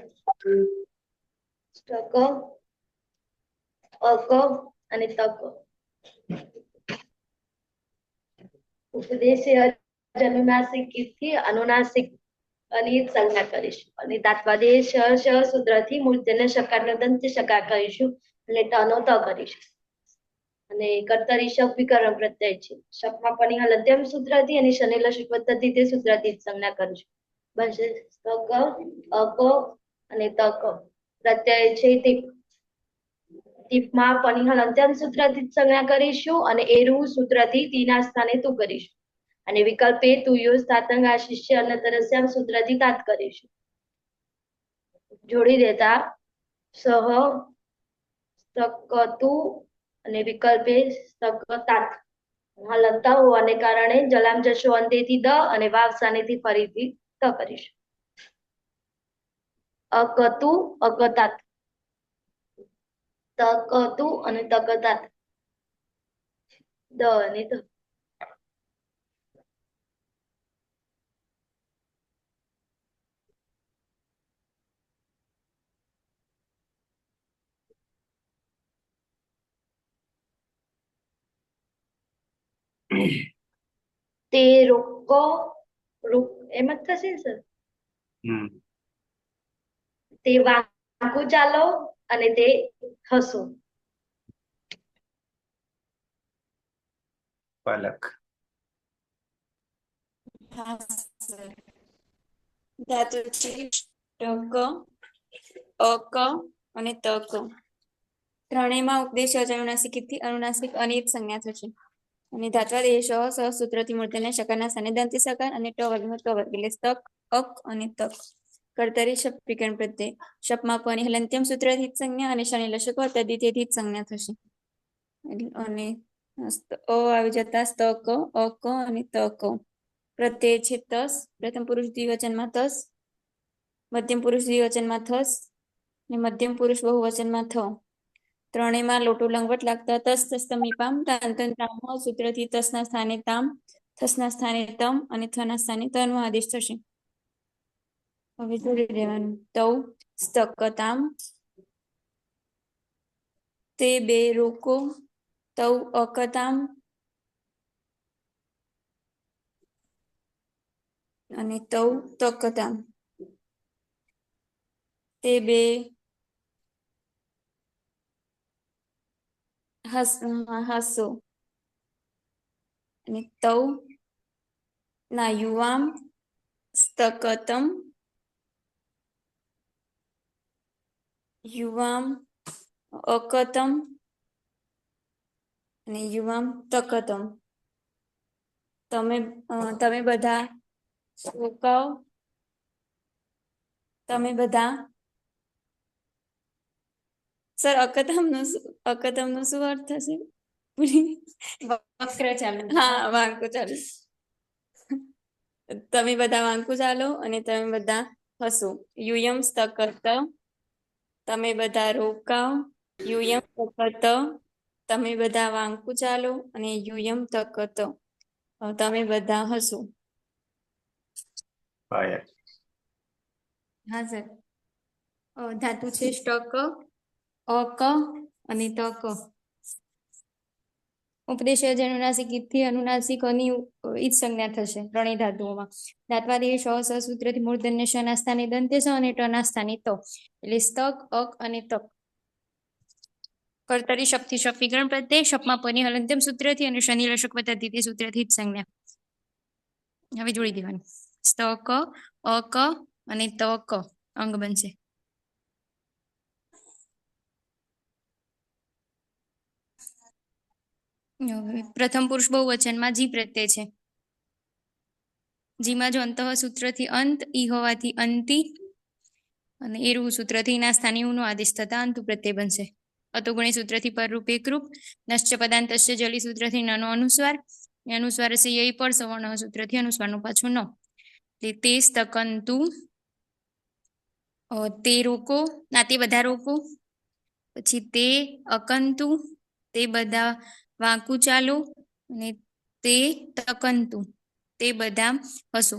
સ્ટક, અક અને તક. ઉપદેશે અનુનાસિક થી અનુનાસિક અને સંજ્ઞા કરીશું અને દાંતવાદે શ સૂત્રથી મૂર્ધન્ય શકારનો દંત શકાર કરીશું એટલે ટનો ત કરીશું. અને કર્તરી શબ્દ વિકરણ પ્રત્યય છે. શબ્દમાં પણ હલંત્યમ સૂત્રથી અને શનિલ પદ્ધતિ તે સૂત્રથી સંજ્ઞા કરીશું. બનશે સ્તક, અક અને તક. પ્રત્યય છે તે ટીપમાં પણ હલંત્યમ સૂત્રથી સંજ્ઞા કરીશું અને એરુ સૂત્રથી તીના સ્થાને તું કરીશું. અને વિકલ્પે તુયો સાતંગ આશિષ્ય અને તરસ્યામ સૂત્રથી તાત કરીશું. જોડી દેતા સહ સ્તકતુ અને વિકલ્પે સ્તકતાત. લગતા હોવાને કારણે જલામ જશો અંતેથી દ અને વાવ સ્થાનેથી ફરીથી ત કરીશું. અકતુ અકતાત, તકતુ અને તકતાત. દ અને ત. તે રોકો એમ જ થશે ને સર? તે વાંકું ચાલો અને તે હસો. પલક. ધાતુ છે ટક, અક અને તક. ત્રણેયમાં ઉપદેશ અનુનાસિક થી અનુનાસિક અનિત સંજ્ઞા થશે અને ધાત્વા દેશ સહસૂત્રથી મૂર્ધન્ય શકારના સ્થાને દંતી સકાર અને ટ વર્ગનો ત વર્ગ એટલે સ્તક, અક અને તક. કર્તરી શબ્દ વિકરણ પ્રત્યય શપમાં પણ હલંત્યમ સૂત્રથી જ સંજ્ઞા અને શનિ લશક તદ્ધિતેથી જ સંજ્ઞા થશે અને અ આવી જતા સ્તક, અક અને તક. પ્રત્યય છે તસ. પ્રથમ પુરુષ દ્વિવચનમાં તસ, મધ્યમ પુરુષ દ્વિવચનમાં થસ અને મધ્યમ પુરુષ બહુવચનમાં થ. ત્રણેયમાં લોટું લંગવટ લાગતા તસ તસ્તમી પામ તાંતન સૂત્રથી તસના સ્થાને તામ, થસના સ્થાને તમ અને થના સ્થાને તનો આદેશ થશે. હવે જોડી દેવાનું તૌ સ્તકતામ, તે બે રોકો, તૌ અકતામ અને તૌ તકતામ. તે બે હસો અને તૌ ના યુવામ સ્તકતમ યુવામ અકતમ અને યુવામ તકતમ. તમે બધા રોકાઓ. તમે બધા સર અકતમ નો શું અર્થ થશે? વક્ર ચાલો. હા, વાંકું ચાલો. તમે બધા વાંકું ચાલો અને તમે બધા હસો. યુયમ સ્તકત, તમે બધા રોકાઓ. યુયમ તકત, તમે બધા વાંકું ચાલો અને યુયમ તકત, તમે બધા હસો. હા સર. ધાતુ છે સ્ટક, અક અને તક. ઉપદેશ અનુનાસિક થી અનુનાસિક ની ઈજ સંજ્ઞા થશે ત્રણેય ધાતુઓમાં. ધાત્વાદેહ શ સ સૂત્રથી મૂર્ધન્ય શ ના સ્થાને દંત્ય સ અને ટ ના સ્થાને ત. એટલે સ્તક, અક અને તક. કર્તરી શક્તિ શપ વિગ્રહ પ્રત્યે શપમાં પની હલંત્યમ સૂત્રથી અને શનિ લશક વત્તા દ્વિતીય સૂત્રથી જ સંજ્ઞા. હવે જોડી દેવાનું. સ્તક, અક અને તક અંગ બનશે. પ્રથમ પુરુષ બહુવચનમાં જી પ્રત્યય છે. જીમાં જો અંત સૂત્રથી અંત, ઈ હોવાથી અંતિ અને એરુ સૂત્રથી ના સ્થાને નો આદેશ થતા અંતુ પ્રત્યય બનશે. અતોગુણી સૂત્રથી પરરૂપ એકરૂપ, નશ્ચ પદાંતસ્ય જલી સૂત્રથી નનો અનુસ્વાર, અનુસ્વાર છે યય પર સવર્ણ સૂત્રથી અનુસ્વારનું પાછું ન. તે સ્તકંતુ, તે રોકો ના તે બધા રોકો. પછી તે અકંતુ, તે બધા વાંકું ચાલો અને તે તકંતુ, તે બધા હસો.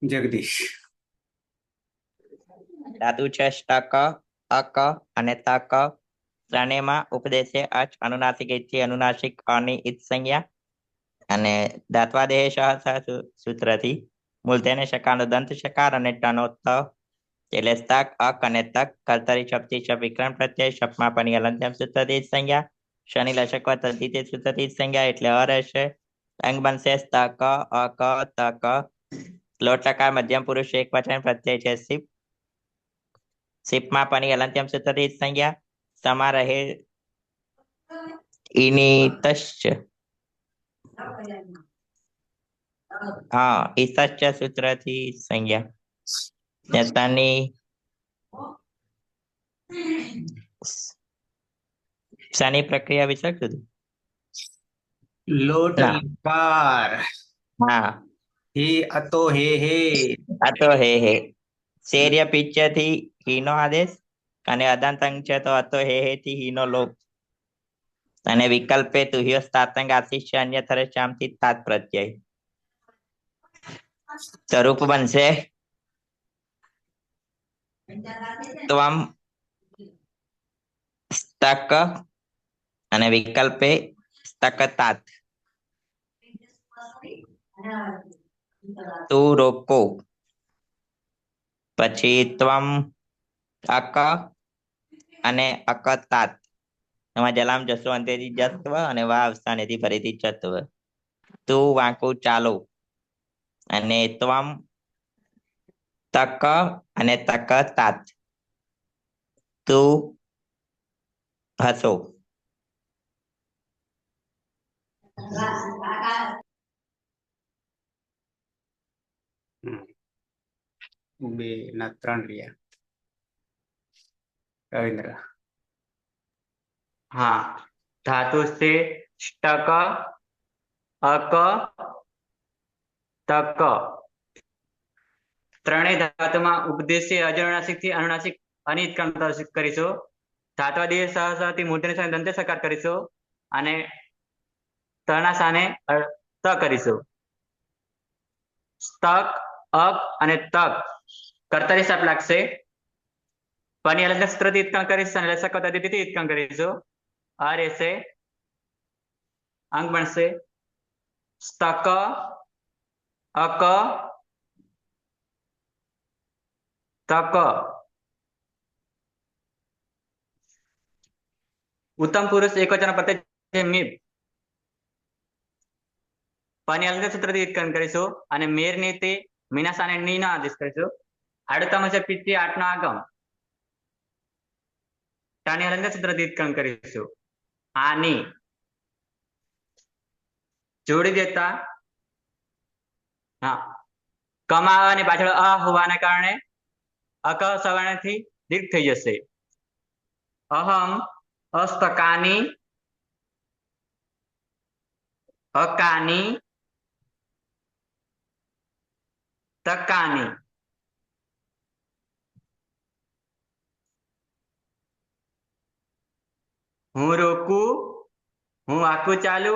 જગદીશ. ધાતુ છે સ્ટક, અક અને તક. ત્રણેયમાં ઉપદેશે અચ અનુનાસિક થી અનુનાસિક અની ઈજ સંજ્ઞા અને ધાત્વાદેહ સહ સૂત્રથી મૂર્ધન્ય શકારનો દંત શકાર અને ટનો ત. એટલે સ્તક, અક અને તક. કર્તરી શક્તિ શપ વિક્રમ પ્રત્યય શપમાં પની હલંત્યમ સૂત્રથી ઈજ સંજ્ઞા. શનિ લશક વત્તા દ્વિતીય સૂત્રથી ઈજ સંજ્ઞા એટલે અ રહેશે. અંગ બનશે સ્તક, અક, તક. લોટ લકાર મધ્યમ પુરુષ એક વચન પ્રત્યય છે સિપ. સિપમાં પની હલંત્યમ સૂત્રથી ઈજ સંજ્ઞા. સમા રહે ઈની તશ્ચ. હા, ઈતશ્ચ સૂત્રથી સંજ્ઞા. નેતાની શાની પ્રક્રિયા વિશે કીધું? લોટ ના. લકાર. હા, હે અતો હે હે. આ તો હે. શેર્ય પિચ્ય થી હીનો આદેશ અને અદાંતંગ છે તો અતો હે થી હીનો લોપ. અને વિકલ્પે તુહ્ય સ્થાતંગ આશિષ્ય અન્યથરે શ્યામથી તાત પ્રત્યય. સ્વરૂપ બનશે ત્વમ સ્તક અને વિકલ્પે સ્તકતાત. તું રોકો. પછી ત્વમ અક અને અકતાત. એમાં જલામ જસો અંતેથી જસ્વ અને વા અવસ્થાનેથી ફરીથી ચત્વ. તું વાંકું ચાલો અને ત્વમ તક અને તકતાત. તું હસો. બે ના ત્રણ રહ્યા. રવિન્દ્ર. હા, ધાતુ છે સ્ટક, અક, તક. ત્રણેય ધાતુમાં ઉપદેશી અજનુનાસિક થી અનુનાસિક અનિત ક્રમ કરીશું. ધાત્વાદેહ સહથી મૂર્ધન્ય સ્થાને દંત્ય સકાર કરીશું અને તના સ્થાને ત કરીશું. સ્તક, અક અને તક કર્તરી શપ લાગશે. પની અલગ સૂત્રથી ઇત્કણ કરીશું અને લસક વત્તા દ્વિતીયથી ઇત્કણ કરીશું. આ રહેશે. અંગ બનશે સ્તક, અક, તક. ઉત્તમ પુરુષ એકવચન પ્રત્યય મીપ. પની અલંકાર સૂત્રથી વ્યુત્ક્રમ કરીશું અને મેર નીતિ મીના સાને ની નો આદેશ કરીશું. આડતમ છે પિત્તી 8 નો આગમ. ટાની અલંકાર સૂત્રથી વ્યુત્ક્રમ કરીશું. આની જોડી દેતા હા કમાવાની પાછળ અ હોવાને કારણે અક સવર્ણથી દીર્ઘ થઈ જશે. અહમ અસ્તકાની અકાની તકાની. હું રોકું, હું આખું ચાલુ,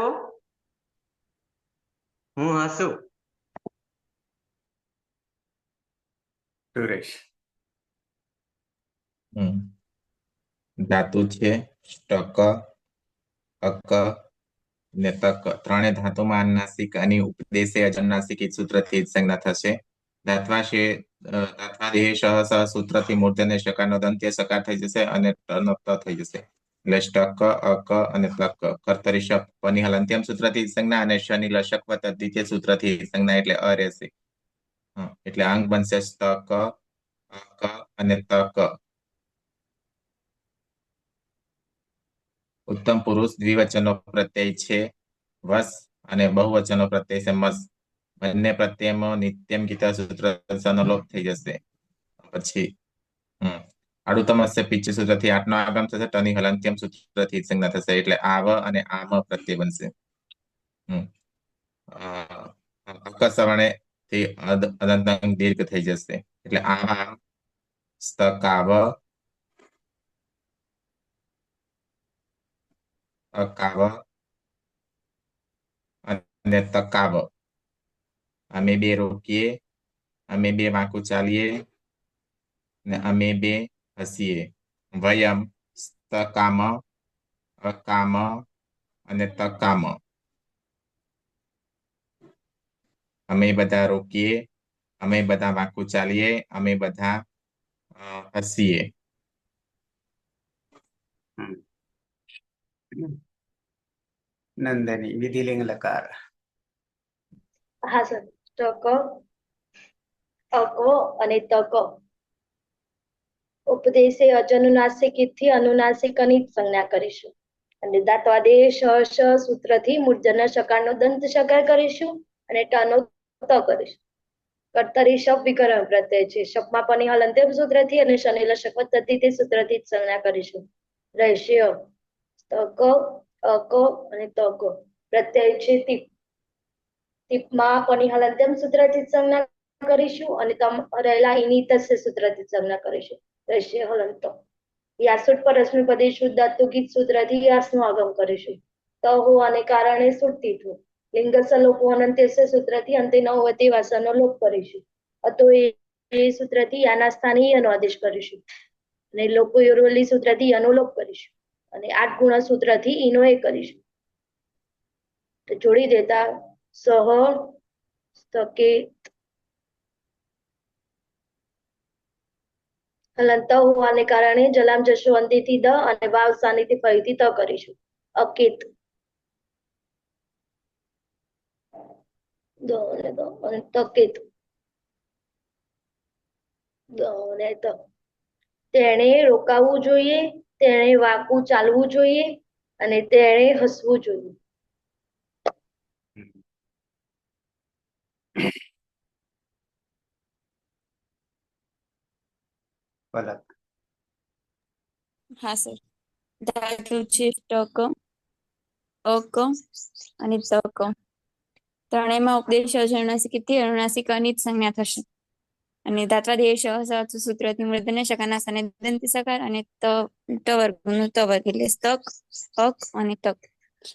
હું હસું. સુરેશ. ધાતુ છે સ્ટક, અક ને તક. ત્રણે ધાતુમાં અનુનાસિક અને ઉપદેશે અજનુનાસિક ઈ સૂત્રથી જ સંજ્ઞા થશે. ધાત્વાશે ધાત્વાદેહ સહ સૂત્રથી મૂર્ધન્ય શકારનો દંત્ય સકાર થઈ જશે અને ટનો ત થઈ જશે. એટલે સ્ટક, અક અને તક. કર્તરી શપ પની હલંત્યમ સૂત્રથી સંજ્ઞા અને શનિ લશક વત દ્વિતીય સૂત્રથી સંજ્ઞા એટલે અ રહેશે. એટલે અંગ બનશે સ્તક, અક અને તક. ઉત્તમ પુરુષ દ્વિવચનનો પ્રત્યય છે વસ અને બહુવચનનો પ્રત્યય છે મસ. બંને પ્રત્યયમાં નિત્યમ ગીતા સૂત્ર લોપ થઈ જશે. પછી આડુતમસ્ય પિચ્છ સૂત્રથી 8 નો આગમ થશે. ટની હલંત્યમ સૂત્રથી સંજ્ઞા થશે. એટલે આવ અને આમ પ્રત્યય બનશે. અકસવર્ણે થી અદંત દીર્ઘ થઈ જશે. એટલે આવા સ્તકાવ, અકાવ અને તકાવ. અમે બે રોકીએ, અમે બે વાંકું ચાલીએ ને અમે બે હસીએ. વયમ સ્તકામ, અકામ અને તકામ. અમે બધા રોકીએ, અમે બધા વાંકું ચાલીએ, અમે બધા હસીએ. નંદની વિધિલિંગ લકાર. હા સર. ટક, અક અને તક. ઉપદેશે અજનુનાસિકથી અનુનાસિકની જ સંજ્ઞા કરીશું. અને દાંતવાદેશ શ સૂત્રથી મૂર્ધન્ય શકારનો દંત શકાર કરીશું અને ટનો ત કરીશું. કર્તરી શપ વિકરણ પ્રત્યય છે. શપમાં પની હલંત્યમ સૂત્રથી અને શનિ લશક વત સૂત્રથી જ સંજ્ઞા કરીશું. રહેશે તક, અક અને તક. પ્રત્યય છે તીપ. તીપમાં પની હલંત્યમ સૂત્રથી જ સંજ્ઞા કરીશું અને રહેલા ઇની તસ્ય સૂત્રથી સંજ્ઞા કરીશું. રહેશે હલંત. યાસુટ પર રશ્મિ પદે શુદ્ધ ધાતુ ગીત સૂત્રથી યાસનું આગમ કરીશું. ત હોવાને કારણે સુટ્ટીથું. લિંગસલોપો અનંત્યસ્ય સૂત્રથી અંતે ન હોવાથી વાસણનો લોપ કરીશું. અતો એ સૂત્રથી યાના સ્થાને યનો આદેશ કરીશું. અને લોકો યોરવલી સૂત્રથી યનો લોપ કરીશું. અને 8 ગુણ સૂત્રથી ઈનો એ કરીશું. તો જોડી દેતા સહ સ્તકે હલંત હોવાને કારણે જલામ જશવંતીથી દ અને વાવ સાનીથી ફરીથી ત કરીશું. અકેત દ અને દ અને તકેત દ અને ત. તેણે રોકાવું જોઈએ, તેણે વાકું ચાલવું જોઈએ અને તેણે હસવું જોઈએ. પલક. હા સર. ધાતુ છે ટક, અક અને તક. ત્રણેયમાં ઉપદેશ અજનુનાસિકથી અનુનાસિકની જ સંજ્ઞા થશે. અને ધાત્વાદેશ સૂત્રથી મૂર્ધન્ય શકારના સ્થાને દંતી સકાર અને ત વર્ગનું ત વર્ગ એટલે સ્તક, અક અને તક.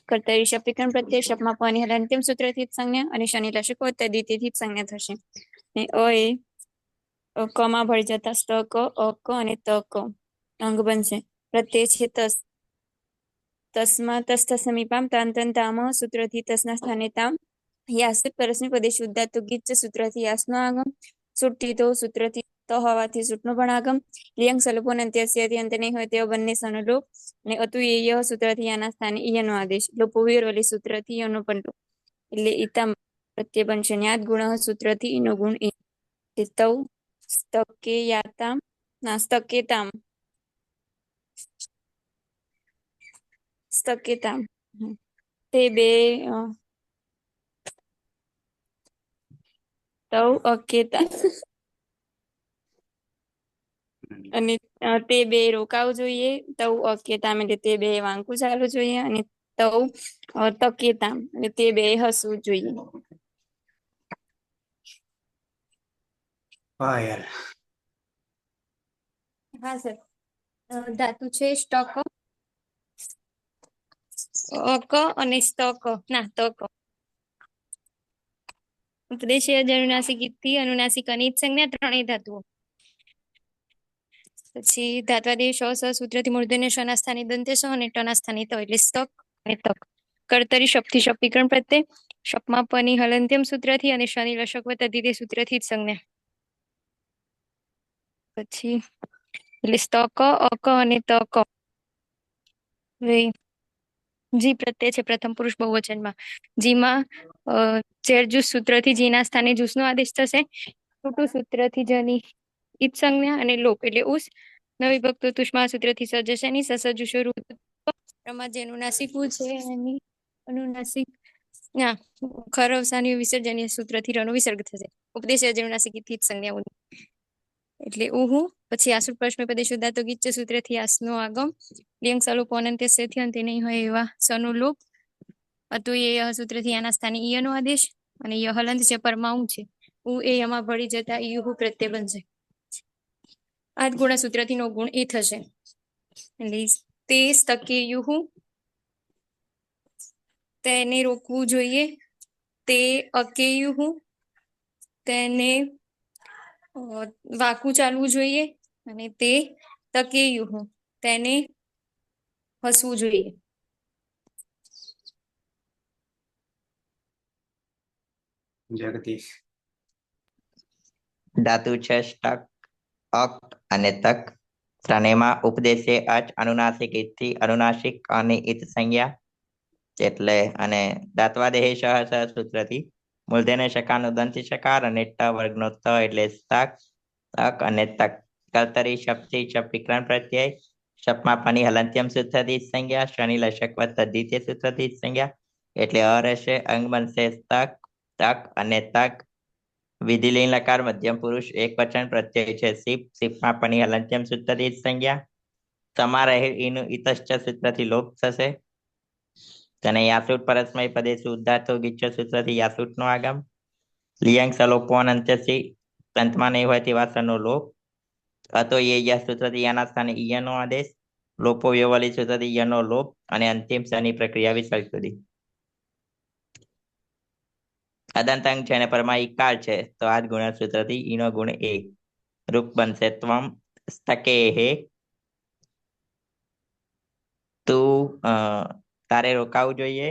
કર્તરી શપ વિકરણ પ્રત્યય શપમાં પની હલંત્યમ સૂત્રથી જ સંજ્ઞા અને શનિ લશક વત્ત દ્વિતીયથી જ સંજ્ઞા થશે. અને અ એ કમાં ભળી જતા સ્તક, અક અને તક અંગ બનશે. પ્રત્યય છે તસ. તસ્માં તસ્થ સમીપામ તામ સૂત્રથી તસના સ્થાને તામ. યાસુત પરસ્મી પદે શુદ્ધાતુ ગીત સૂત્રથી યાસનો આગમ. સુટ્ટીતો સૂત્રથી ત હોવાથી સૂટનો પણ આગમ. લિયંગ સલુપોન અંત્યસ્યથી અંત નહીં હોય તેઓ બંને સનલોપ. અને અતુયેય સૂત્રથી યાના સ્થાને ઈયનો આદેશ. લોપોવીરવલી સૂત્રથી યનો પણ લોપ. એટલે ઈતા પ્રત્યય બનશે. ન્યાદ ગુણ સૂત્રથી ઈનો ગુણ એ. તૌ સ્તકેયાતામ સ્તકેતામ સ્તકેતામ તે બે તૌ અકેતા અને તે બે રોકાવું જોઈએ. તૌ અકેતામ એટલે તે બે વાંકું ચાલવું જોઈએ. અને તૌ તકેતામ એટલે તે બે હસવું જોઈએ. પાયલ હા સર. ધાતુ છે સ્ટક, અક અને સ્તક ના તક. ઉપદેશીય અનુનાસિક થી અનુનાસિક અનિત સંજ્ઞા ત્રણેય ધાતુઓ. પછી ધાત્વાદેશ સ સૂત્રથી મૂર્ધન્ય શના સ્થાની દંતે સ અને ટના સ્થાની ત એટલે સ્તક અને તક. કર્તરી શપથી શપીકરણ પ્રત્યે શપમાં પની હલંત્યમ સૂત્રથી અને શનિ લશક વત્તા સૂત્રથી જ સંજ્ઞા. પછી એટલે સ્તક, અક અને તક. જી પ્રત્યય છે પ્રથમ પુરુષ બહુવચનમાં. જીમાં જૂસ સૂત્રથી જીના સ્થાને જૂસનો આદેશ થશે. ટૂટુ સૂત્રથી જની ઈત સંજ્ઞા અને લોપ એટલે ઉસ. નવી ભક્તો તુષ્મા સૂત્રથી સજશની સસજુષો રૂપમાં જેનું નાસિકવું છે એની અનુનાસિક ના ખરવસાની વિસર્જનીય સૂત્રથી રનો વિસર્ગ થશે. ઉપદેશ અજનુનાસિક થી જ સંજ્ઞા એટલે ઉહુ. પછી આસુ પ્રશ્ન પદે શુદ્ધાતો ગીચ સૂત્રથી આસનો આગમ. લિયંગ સલુપો અનંત્યસ્યથી અંતે નહીં હોય એવા સનું લોપ. અતુયેય સૂત્રથી આના સ્થાને ઈયનો આદેશ. અને ય હલંત છે પરમાઉ છે. ઉ એ યમાં ભળી જતા યુહુ પ્રત્યય બનશે. આઠ ગુણા સૂત્રથી નો ગુણ એ થશે. એટલે તે સ્તકે યુહુ તેને રોકવું જોઈએ. તે અકેયુહુ તેને વાકું ચાલવું જોઈએ. અને તે તકેયુહુ તેને હસવું જોઈએ. જગદીશ ધાતુ છે સ્ટક, અક અને તક. ત્રણેયમાં ઉપદેશે અચ અનુનાસિક થી અનુનાસિક અને ઈત સંજ્ઞા. એટલે અને દાત્વાદેહ સહ સૂત્રથી મૂર્ધન્ય શકાનો દંતી શકાર અને ટ વર્ગનો ત એટલે તક, તક અને તક. કર્તરી શપથી શપ વિકરણ પ્રત્યય શપમાં પની હલંત્યમ સૂત્રથી સંજ્ઞા. શનિ લશક વત્તા દ્વિતીય સૂત્રથી સંજ્ઞા. એટલે અ રહેશે. અંગ બનશે તક, તક અને તક. વિધિલિંગ લકાર મધ્યમ પુરુષ એક વચન પ્રત્યય છે. સીપ સીપમાં પની હલંત્યમ સૂત્રથી સંજ્ઞા. સમા રહે ઈનું ઈતશ્ચ સૂત્રથી લોપ થશે. અને યાસુટ પરસ્મય પદે શુદ્ધાર્થો ગીચ સૂત્રથી યાસુટ નો આગમ. લિયંગ સલોપોન અંત્યથી અંતમાં નહીં હોય તેવા સનો લોપ. અતો યે સૂત્રથી યાના સ્થાને ઈયનો આદેશ. લોપો વ્યવલી સૂત્રથી યનો લોપ અને અંતિમ શની પ્રક્રિયા વિસર્ગ સુધી. અદંતંગ છે અને પરમા ઈકાર છે તો આ જ ગુણ સૂત્રથી ઈનો ગુણ એ રૂપ બનશે. ત્વમ સ્તકે હે તું તારે રોકાવું જોઈએ.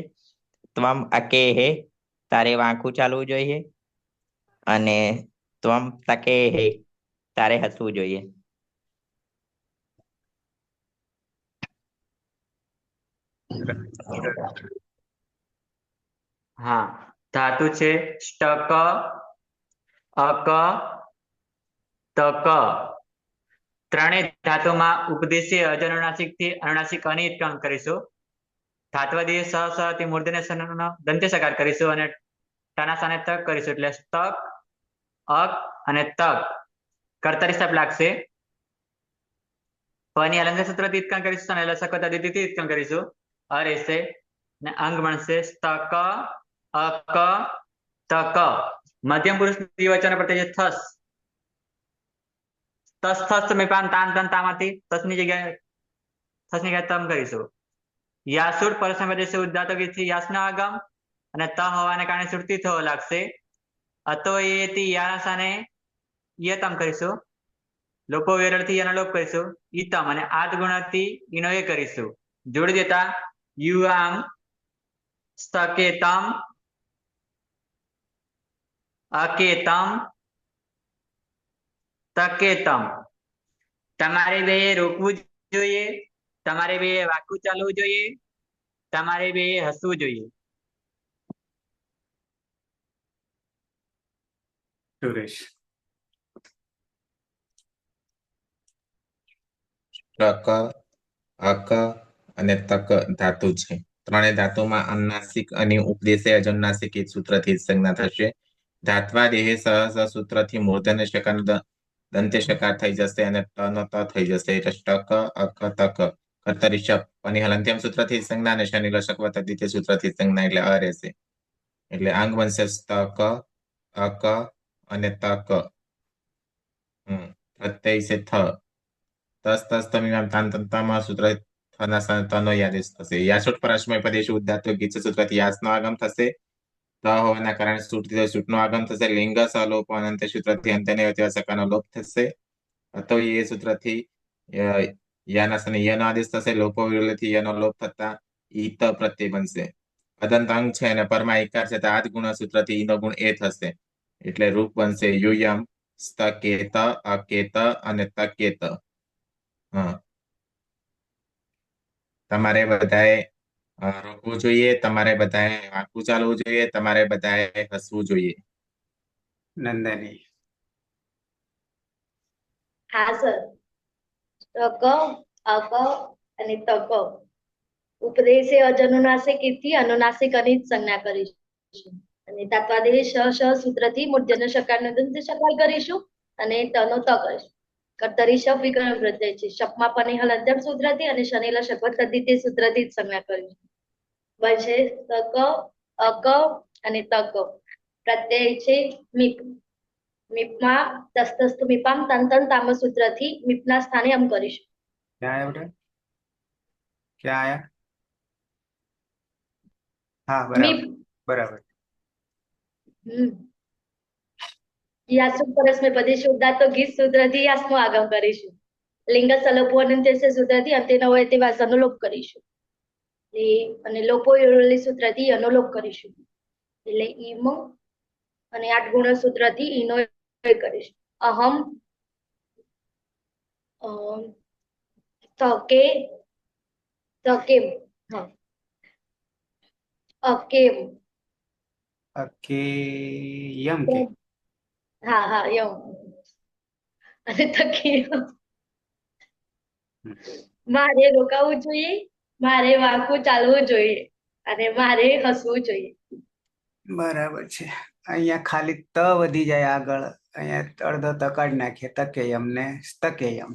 ત્વમ અકે હે તારે વાંકું ચાલવું જોઈએ. અને ત્વમ તકે હે તારે હસવું જોઈએ. હા. ધાતુ છે સ્ટક, અક, તક. ત્રણેય ધાતુમાં ઉપદેશી અજનુનાસિક થી અનુનાસિક અનિત કામ કરીશું. ધાત્વાદી સહ થી મૂર્ધન્ય દંત્ય સકાર કરીશું અને ટના સ્થાને તક કરીશું. એટલે તક, અક અને તક. કર્તરી શબ્દ લાગશે. પની અલંગ સૂત્ર તીતકાન કરીશું અને લસકતા દીધી તીતકાન કરીશું. અ રહેશે ને અંગ બનશે સ્તક, અક, તક. મધ્યમ પુરુષ દ્વિવચન પ્રત્યય થસ. તસ થસ તમે પામ તાન તન તામાંથી તસની જગ્યાએ તમ કરીશું. યાસુડ પરસમય દેશે ઉદ્દાતકથી યાસના આગમ અને ત હોવાને કારણે સુરતી થવો લાગશે. અતો એથી યાસાને યતમ કરીશું. લોકો વેરળથી યનો લોપ કરીશું. ઈતમ અને આદ ગુણથી ઈનો એ કરીશું. જોડી દેતા યુઆમ સ્તકેતમ, અકેતમ, તકેતમ. તમારે બે રોકવું જોઈએ, તમારે બે વાંકું ચાલવું જોઈએ, તમારે બે હસવું જોઈએ. સુરેશ. ટક, અક અને તક ધાતુ છે. ત્રણેય ધાતુમાં અનુનાસિક અને ઉપદેશે અજનુનાસિક એક સૂત્રથી સંજ્ઞા થશે. ધાત્વા દેહે સહ સૂત્રથી મૂર્ધન્ય શકાર દંત્ય શકાર થઈ જશે અને તનો ત થઈ જશે. એટલે ટક, અક, તક. કર્તરી શપ અને હલંત્યમ સૂત્રથી સંજ્ઞા અને શનિ લશક દ્વિતીય સૂત્રથી સંજ્ઞા એટલે અ રહેશે. એટલે અંગ બનશે સ્તક, અક અને તક. પ્રત્યય છે થ. તસ તસ તમિમામ તાન તંતામાં સૂત્ર થના તનો યાદેશ થશે. યાસુટ પરસ્મય પદેશ ઉદ્ધાત્વ ગીચ સૂત્રથી યાસનો આગમ થશે. ત હોવાના કારણે સૂટનો આગમ થશે. લિંગ સલોપ અનંત સૂત્રથી અંત્યને સકાનો લોપ થશે. તો એ સૂત્રથી યાના સને યનો આદેશ થશે. લોપો વિરોધથી યનો લોપ થતા ઈ ત પ્રત્યય બનશે. અદંત અંગ છે અને પરમાં એકાર છે તો આ જ ગુણ સૂત્રથી ઈનો ગુણ એ થશે. એટલે રૂપ બનશે યુયમ, સ્તકેત, અકેત અને તકેત. હા, તમારે બધાએ રોકવું જોઈએ, તમારે બધાએ વાંકું ચાલવું જોઈએ, તમારે બધાએ હસવું જોઈએ. નંદની. હા સર. તક, અક અને તક ઉપદેશે અજનુનાસિકથી અનુનાસિક અને જ સંજ્ઞા કરીશું. અને તાત્વાદેશ શ સૂત્રથી મૂર્ધન્ય શકારનો દંત્ય શકાર કરીશું અને તનો ત કરીશું. કર્તરી શપ વિકરણ પ્રત્યય છે. શપમાં પણ હલંત્યમ સૂત્રથી અને શનિલ શપથ દ્વિતીય સૂત્રથી જ સંજ્ઞા કરીશું. બનશે તક, અક અને તક. પ્રત્યય છે મીપ. મીપમાં તસ્તસ્ત મીપામ તંતન તામ સૂત્રથી મીપના સ્થાને આમ કરીશું. ક્યાં આયા બેટા? ક્યાં આયા? હા, બરાબર મીપ. બરાબર. યાસુ પરસ્મે પદેશ ઉદ્ધાત્વ ગીત સૂત્રથી યાસનો આગમ કરીશું. લિંગ સલોપો અનંત્યસ્ય સૂત્રથી અંતે ન હોય તેવા અનુલોપ કરીશું. અને લોપો યોરલી સૂત્રથી અનુલોપ કરીશું. એટલે ઈમ અને 8 ગુણ સૂત્રથી ઈનો કરીશું. અહમ, તકે, તકેમ, હા, અકેમ, અકેયમ કે હા હા યમ અને તકેમ. મારે રોકાવું જોઈએ, મારે વાંકું ચાલવું જોઈએ અને મારે હસવું જોઈએ. બરાબર છે. અહીંયા ખાલી ત વધી જાય આગળ. અહીંયા અડધો ત કાઢી નાખીએ. તકેયમ ને સ્તકેયમ.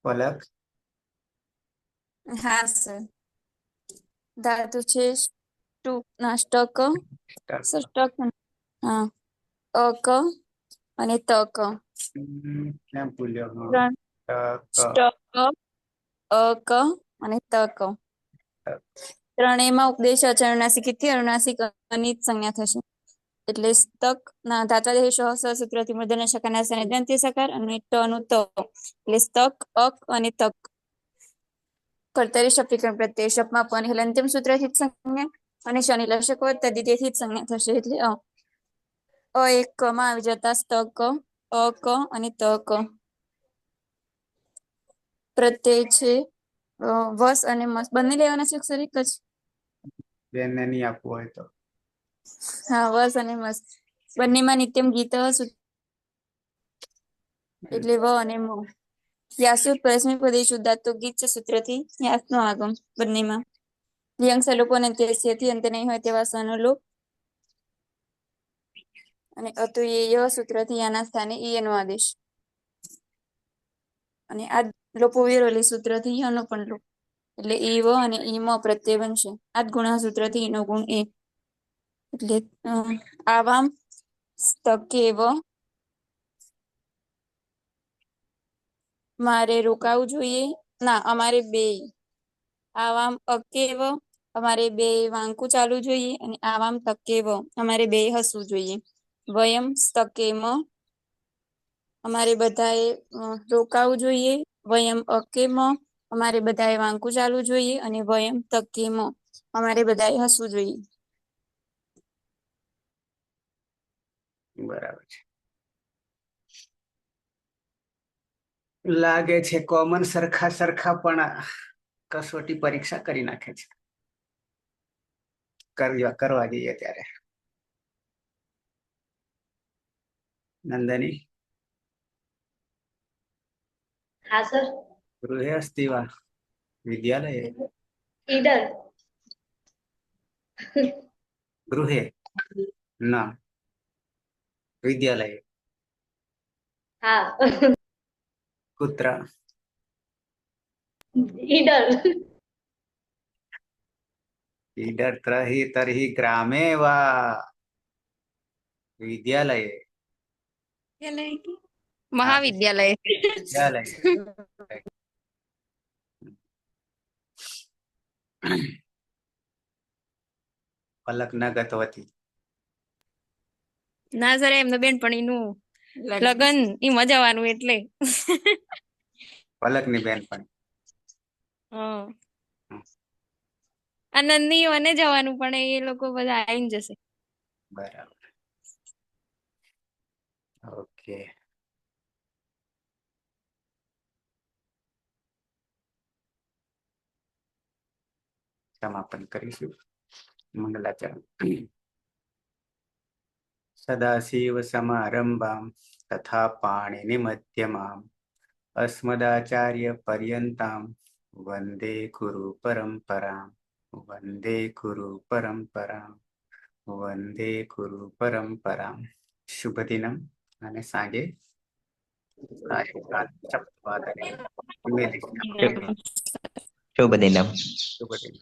પલક. હા સર. ધાતુ છે સ્ટક, સ્ટક, હા, અક અને તક. ક્યાં ભૂલ્યો? ત્રણ સ્ટક, અક અને તક. ત્રણેયમાં ઉપદેશ અનુનાસિકથી અનુનાસિક અની સંજ્ઞા થશે. એટલે સ્તક ના ધાત્વા દેહ શ સૂત્રથી મૂર્ધન્ય શકારના સ્થાને દંત્ય સકાર અને ટ નું ત. એટલે સ્તક, અક અને તક. કર્તરી શપ વિકરણ પ્રત્યય શપમાં પણ હલંત્યમ સૂત્રથી જ સંજ્ઞા અને શનિ લશક દ્વિતીયથી જ સંજ્ઞા થશે. એટલે અ એક ક માં આવી જતા સ્તક, અક અને તક. પ્રત્યય છે વસ અને મસ બંને લેવાના છે અક્ષર એક જ? બેનને નહીં આપવું હોય તો. હા, વસ અને મસ બંનેમાં નિત્યમ ગીત એટલે વ અને મ. યાસુ પરસ્મય પદેશ ઉદ્ધાત્વ ગીચ સૂત્રથી યાસનો આગમ બંનેમાં. લિયંગ સલોપો અને તેથી અંતે નહીં હોય તેવા સનો અને અતુયેય સૂત્રથી યાના સ્થાને ઈયનો આદેશ. અને આ લોપો વિરોલી સૂત્રથી યનો પણ લોપ. એટલે ઈવ અને ઈમ પ્રત્યય બનશે. આ જ ગુણ સૂત્રથી ઈનો ગુણ એ. એટલે આવામ સ્તકેવ, મારે રોકાવું જોઈએ, ના અમારે બે. આવામ અકેવ, અમારે બે વાંકું ચાલવું જોઈએ અને આવામ તકેવ અમારે બે હસવું જોઈએ. વયમ સ્તકેમ, અમારે બધાએ રોકાવું જોઈએ. વયમ અકેમ, અમારે બધાએ વાંકું ચાલવું જોઈએ અને વયમ તકેમ અમારે બધાએ હસવું જોઈએ. બરાબર છે. લાગે છે કોમન સરખા સરખા પણ કસોટી પરીક્ષા કરી નાખે છે કરવા જઈએ ત્યારે. નંદની હા સર. ગૃહે અસ્તિ વા વિદ્યાલये? ઈડર. ગૃહે ન વિદ્યાલये. હા. कुत्र? ઈડર. ईडर तर्हि ग्रामे वा विद्यालये? મહાવિદ્યાલય. विद्यालये. પલક ન ગતવતી. ના સર એમનું બેનપણીનું લગન ઈ મજાવાનું એટલે. પલકની બેનપણી. હા. આનંદની મને જવાનું પણ એ લોકો બધા આવીને જશે. બરાબર. ઓકે. સમાપન કરીશું. મંગલાચરણ. સદાશિવ સમારંભામ તથા પાણીની મધ્યમામ અસ્મદાચાર્ય પર્યંતામ વંદે ગુરુ પરંપરામ વંદે ગુરુ પરંપરામ વંદે ગુરુ પરંપરામ. શુભ દિનમ. અને સાંજે 7:30 વાગે શુભ દિનમ. શુભ દિન.